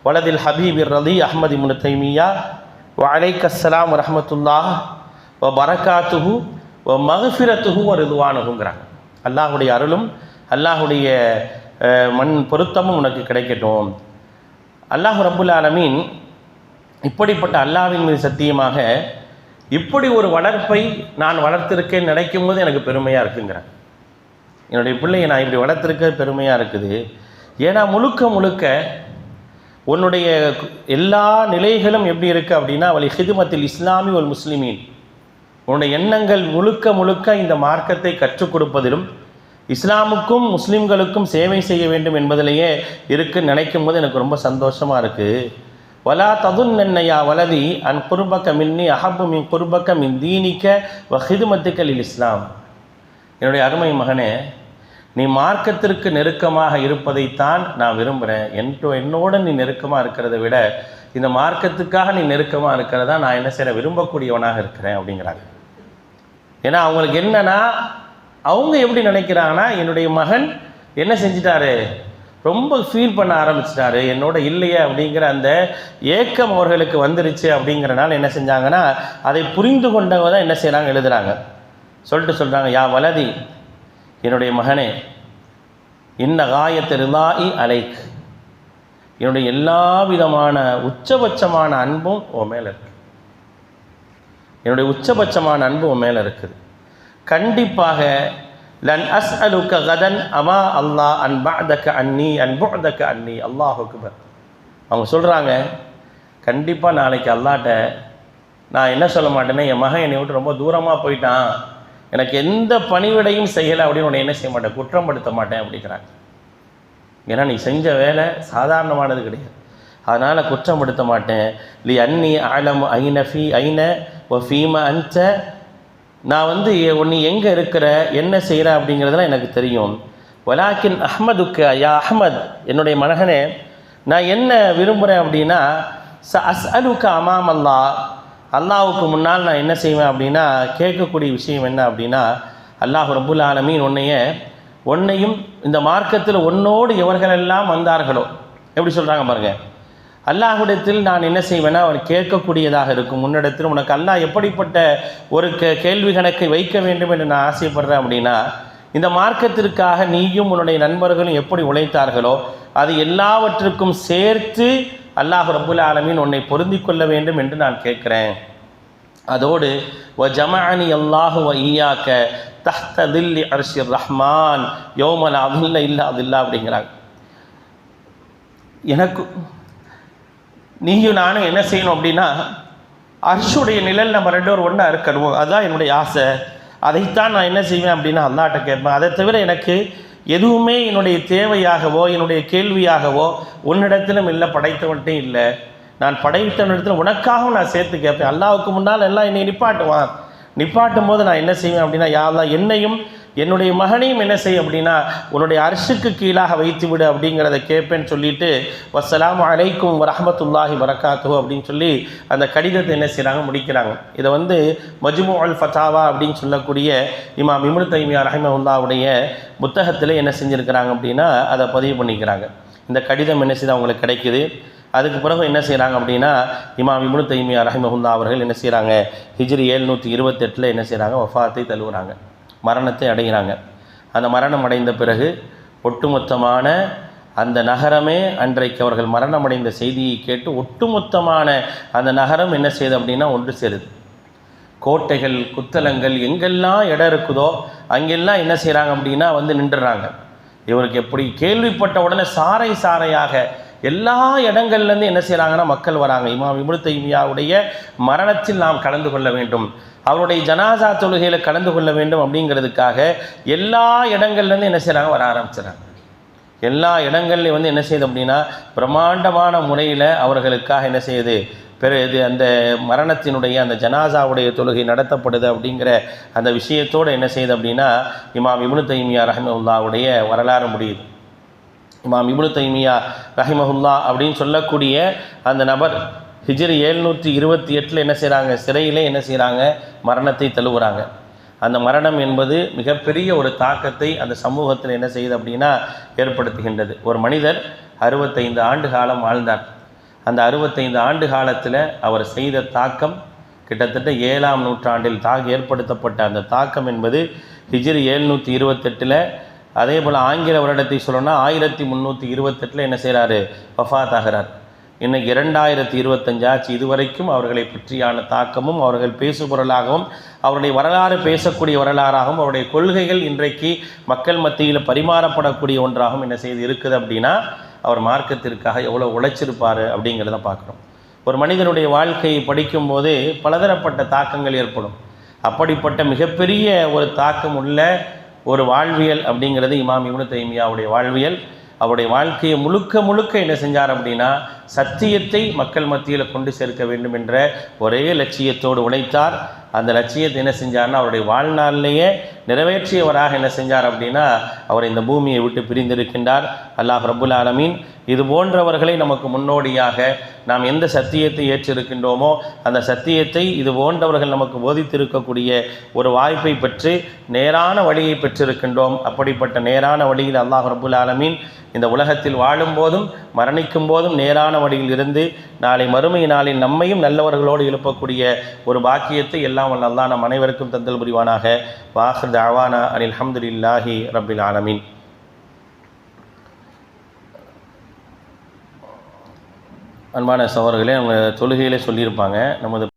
வலதில் ஹபீபிர் ரதி அஹ்மது இப்னு தைமியா வ அலைக்கஸ்ஸலாம் ரஹ்மத்துல்லாஹ் வ பரக்காத்துஹு வ மக்ஃபிரத்துஹு வ ரிதுவானுஹுங்கிறாங்க. அல்லாஹுடைய அருளும் அல்லாஹுடைய பொருத்தமும் உனக்கு கிடைக்கட்டும். அல்லாஹ் ரப்புல் ஆலமீன் இப்படிப்பட்ட அல்லாஹ்வின் மீது சத்தியமாக இப்படி ஒரு வளர்ப்பை நான் வளர்த்திருக்கேன் நினைக்கும் போது எனக்கு பெருமையாக இருக்குங்கிறேன். என்னுடைய பிள்ளையை நான் இப்படி வளர்த்திருக்க பெருமையாக இருக்குது. ஏன்னா முழுக்க முழுக்க உன்னுடைய எல்லா நிலைகளும் எப்படி இருக்குது அப்படின்னா வலி ஹிதுமத்தில் இஸ்லாமி ஒரு முஸ்லிமீன், உன்னுடைய எண்ணங்கள் முழுக்க முழுக்க இந்த மார்க்கத்தை கற்றுக் கொடுப்பதிலும் இஸ்லாமுக்கும் முஸ்லீம்களுக்கும் சேவை செய்ய வேண்டும் என்பதிலேயே இருக்குன்னு நினைக்கும் போது எனக்கு ரொம்ப சந்தோஷமாக இருக்குது. வலா ததுன்னயா வலதி அன் குர்பக்க மின்னி அஹப்பு மின் குர்பக்க மின் தீனிக்க வ ஹிதுமத்துக்கள் இஸ்லாம். என்னுடைய அருமை மகனே, நீ மார்க்கத்திற்கு நெருக்கமாக இருப்பதைத்தான் நான் விரும்புகிறேன். என்னோட நீ நெருக்கமாக இருக்கிறத விட இந்த மார்க்கத்துக்காக நீ நெருக்கமாக இருக்கிறதா நான் என்ன செய்ய விரும்பக்கூடியவனாக இருக்கிறேன் அப்படிங்கிறாங்க. ஏன்னா அவங்களுக்கு என்னன்னா, அவங்க எப்படி நினைக்கிறாங்கன்னா, என்னுடைய மகன் என்ன செஞ்சிட்டாரு, ரொம்ப ஃபீல் பண்ண ஆரம்பிச்சிட்டாரு, என்னோட இல்லையே அப்படிங்கிற அந்த ஏக்கம் அவர்களுக்கு வந்துருச்சு. அப்படிங்கிறனால என்ன செஞ்சாங்கன்னா, அதை புரிந்து கொண்டவங்க தான் என்ன செய்கிறாங்க, எழுதுகிறாங்க. சொல்கிறாங்க, யா வலதி, என்னுடைய மகனே, இன்ன காயத்திருந்தாய் அலைக், என்னுடைய எல்லா விதமான உச்சபட்சமான அன்பும் உன் மேலே இருக்கு. என்னுடைய உச்சபட்சமான அன்பு உன் மேலே இருக்குது. கண்டிப்பாக லன் அஸ்அலுக கதன் அமா அல்லாஹ் அன் பஅதக அன்னி அன் புஅதக அன்னி. அல்லாஹு அக்பர். அவங்க சொல்கிறாங்க, கண்டிப்பாக நாளைக்கு அல்லாட்ட நான் என்ன சொல்ல மாட்டேன்னா, என் மகன் என்னை விட்டு ரொம்ப தூரமாக போயிட்டான், எனக்கு எந்த பணிவிடையும் செய்யலை அப்படின்னு உன்னை என்ன செய்ய மாட்டேன், குற்றப்படுத்த மாட்டேன் அப்படிங்கிறாங்க. ஏன்னா நீ செஞ்ச வேலை சாதாரணமானது கிடையாது, அதனால் குற்றப்படுத்த மாட்டேன். லி அன்னி ஆலம் ஐனஃபி ஐன ஒ ஃபீம அன்ச, நான் நீ எங்கே இருக்கிற என்ன செய்கிற அப்படிங்கிறதெல்லாம் எனக்கு தெரியும். வலாக்கின் அஹ்மதுக்கு யா அஹ்மத், என்னுடைய மகனே, நான் என்ன விரும்புகிறேன் அப்படின்னா, அஸ்அலுக்க அமாம் அல்லாஹ், அல்லாஹ்வுக்கு முன்னால் நான் என்ன செய்வேன் அப்படின்னா, கேட்கக்கூடிய விஷயம் என்ன அப்படின்னா, அல்லாஹ் ரப்புல் ஆலமீன் உன்னையும் இந்த மார்க்கத்தில் உன்னோடு எவர்களெல்லாம் வந்தார்களோ, எப்படி சொல்கிறாங்க பாருங்கள், அல்லாஹ்விடத்தில் நான் என்ன செய்வேன்னா அவர் கேட்கக்கூடியதாக இருக்கும். முன்னிடத்தில் உனக்கு அல்லாஹ் எப்படிப்பட்ட ஒரு கேள்வி கணக்கை வைக்க வேண்டும் என்று நான் ஆசைப்படுறேன் அப்படின்னா, இந்த மார்க்கத்திற்காக நீயும் உன்னுடைய நண்பர்களும் எப்படி உழைத்தார்களோ அது எல்லாவற்றுக்கும் சேர்த்து அல்லாஹ் ரப்புல் ஆலமீன் உன்னை பொருந்தி கொள்ள வேண்டும் என்று நான் கேட்குறேன். அதோடு வ ஜமஅனி அல்லாஹு வ ஈயாக்க தஹ்த தில்லி அர்ஷிர் ரஹ்மான் யௌமல் அதில்ல இல்லா அதில்லா அப்படிங்கிறாங்க. எனக்கு நீயும் நானும் என்ன செய்யணும் அப்படின்னா, அர்ஷுடைய நிழல் நம்ம ரெண்டு பேரும் ஒன்றா இருக்கணும், அதுதான் என்னுடைய ஆசை. அதைத்தான் நான் என்ன செய்வேன் அப்படின்னா அல்லாஹ்ட்ட கேட்பேன். அதை தவிர எனக்கு எதுவுமே என்னுடைய தேவையாகவோ என்னுடைய கேள்வியாகவோ உன்னிடத்திலும் இல்லை, படைத்தவன்ட்டும் இல்லை. நான் படைத்தவனிடத்தில் உனக்காகவும் நான் சேர்த்து கேட்பேன். அல்லாஹ்வுக்கு முன்னால் எல்லாம் என்னை நிப்பாட்டும் போது நான் என்ன செய்வேன் அப்படின்னா, யா அல்லாஹ் என்னையும் என்னுடைய மகனையும் என்ன செய்ய அப்படின்னா உன்னுடைய அர்ஷுக்கு கீழாக வைத்து விடு அப்படிங்கிறத கேட்பேன்னு சொல்லிட்டு வஸ்ஸலாமு அலைக்கும் வரஹ்மத்துல்லாஹி வரகாத்துஹு அப்படின்னு சொல்லி அந்த கடிதத்தை என்ன செய்கிறாங்க, முடிக்கிறாங்க. இதை மஜ்மூ அல் ஃபதாவா அப்படின்னு சொல்லக்கூடிய இமாம் இப்னு தைமியா ரஹிமஹுல்லாஹ்வுடைய புத்தகத்தில் என்ன செஞ்சுருக்கிறாங்க அப்படின்னா அதை பதிவு பண்ணிக்கிறாங்க. இந்த கடிதம் என்ன செய்து அவங்களுக்கு கிடைக்குது. அதுக்கு பிறகு என்ன செய்கிறாங்க அப்படின்னா, இமாம் இப்னு தைமியா ரஹிமஹுல்லாஹ் அவர்கள் என்ன செய்கிறாங்க, ஹிஜ்ரி 728 என்ன செய்கிறாங்க, வஃபாத்தை தழுவுறாங்க, மரணத்தை அடைகிறாங்க. அந்த மரணம் அடைந்த பிறகு ஒட்டுமொத்தமான அந்த நகரமே அன்றைக்கு அவர்கள் மரணமடைந்த செய்தியை கேட்டு ஒட்டுமொத்தமான அந்த நகரம் என்ன செய்யுது அப்படின்னா ஒன்று சேருது. கோட்டைகள் குத்தலங்கள் எங்கெல்லாம் இடம் இருக்குதோ அங்கெல்லாம் என்ன செய்கிறாங்க அப்படின்னா நின்றுறாங்க. இவருக்கு எப்படி கேள்விப்பட்ட உடனே சாறை சாறையாக எல்லா இடங்கள்லேருந்து என்ன செய்கிறாங்கன்னா மக்கள் வராங்க. இமாம் இப்னு தைமியாவுடைய மரணத்தில் நாம் கலந்து கொள்ள வேண்டும், அவருடைய ஜனாசா தொழுகையில் கலந்து கொள்ள வேண்டும் அப்படிங்கிறதுக்காக எல்லா இடங்கள்லேருந்து என்ன செய்கிறாங்க, வர ஆரம்பிச்சிடறாங்க. எல்லா இடங்கள்லையும் என்ன செய்யுது அப்படின்னா பிரம்மாண்டமான முறையில் அவர்களுக்காக என்ன செய்யுது, இது அந்த மரணத்தினுடைய அந்த ஜனாசாவுடைய தொழுகை நடத்தப்படுது அப்படிங்கிற அந்த விஷயத்தோடு என்ன செய்யுது அப்படின்னா இமாம் இப்னு தைமியா ரஹிமஹுல்லாவுடைய வரலாறு முடியுது. இமாம் இப்னு தைமியா ரஹிமஹுல்லா அப்படின்னு சொல்லக்கூடிய அந்த நபர் ஹிஜ்ரி 728 என்ன செய்கிறாங்க, சிறையிலே என்ன செய்கிறாங்க, மரணத்தை தழுவுறாங்க. அந்த மரணம் என்பது மிகப்பெரிய ஒரு தாக்கத்தை அந்த சமூகத்தில் என்ன செய்யுது அப்படின்னா ஏற்படுத்துகின்றது. ஒரு மனிதர் 65 ஆண்டு காலம் வாழ்ந்தார். அந்த 65 ஆண்டு காலத்தில் அவர் செய்த தாக்கம் கிட்டத்தட்ட 7ஆம் நூற்றாண்டில் ஏற்படுத்தப்பட்ட அந்த தாக்கம் என்பது ஹிஜ்ரி 728 அதே போல் ஆங்கில வருடத்தை சொல்லணும்னா 1328 என்ன செய்கிறாரு, வஃபாத் ஆகிறார். இன்னைக்கு 2025 ஆச்சு. இதுவரைக்கும் அவர்களை பற்றியான தாக்கமும் அவர்கள் பேசுபொருளாகவும் அவருடைய வரலாறு பேசக்கூடிய வரலாறாகவும் அவருடைய கொள்கைகள் இன்றைக்கு மக்கள் மத்தியில் பரிமாறப்படக்கூடிய ஒன்றாகவும் என்ன செய்து இருக்குது அப்படின்னா அவர் மார்க்கத்திற்காக எவ்வளோ உழைச்சிருப்பார் அப்படிங்கிறத பார்க்குறோம். ஒரு மனிதனுடைய வாழ்க்கையை படிக்கும்போது பலதரப்பட்ட தாக்கங்கள் ஏற்படும். அப்படிப்பட்ட மிகப்பெரிய ஒரு தாக்கம் உள்ள ஒரு வாழ்வியல் அப்படிங்கிறது இமாம் இப்னு தைமியாவுடைய வாழ்வியல். அவருடைய வாழ்க்கையை முழுக்க முழுக்க என்ன செஞ்சார் அப்படின்னா சத்தியத்தை மக்கள் மத்தியில் கொண்டு சேர்க்க வேண்டும் என்ற ஒரே லட்சியத்தோடு உழைத்தார். அந்த லட்சியத்தை என்ன செஞ்சார்னா அவருடைய வாழ்நாளிலேயே நிறைவேற்றியவராக என்ன செஞ்சார் அப்படின்னா அவர் இந்த பூமியை விட்டு பிரிந்திருக்கின்றார். அல்லாஹ் ரப்புல் ஆலமீன் இது போன்றவர்களை நமக்கு முன்னோடியாக நாம் எந்த சத்தியத்தை ஏற்றிருக்கின்றோமோ அந்த சத்தியத்தை இது போன்றவர்கள் நமக்கு போதித்திருக்கக்கூடிய ஒரு வாய்ப்பை பெற்று நேரான வழியை பெற்றிருக்கின்றோம். அப்படிப்பட்ட நேரான வழியில் அல்லாஹ் ரப்புல் ஆலமீன் இந்த உலகத்தில் வாழும் போதும் மரணிக்கும் போதும் நேரான வழியில் இருந்து நாளை மறுமை நாளில் நம்மையும் நல்லவர்களோடு எழுப்பக்கூடிய ஒரு பாக்கியத்தை எல்லாம் வல்ல அல்லாஹ் நம் அனைவருக்கும் தந்தல் புரிவானாக. வாஹிர் தஅவானா அனில் ஹம்துலில்லாஹி ரப்பில் ஆலமீன். அன்பான சகோதரர்களே, அவங்க தொழுகையிலே சொல்லியிருப்பாங்க, நமது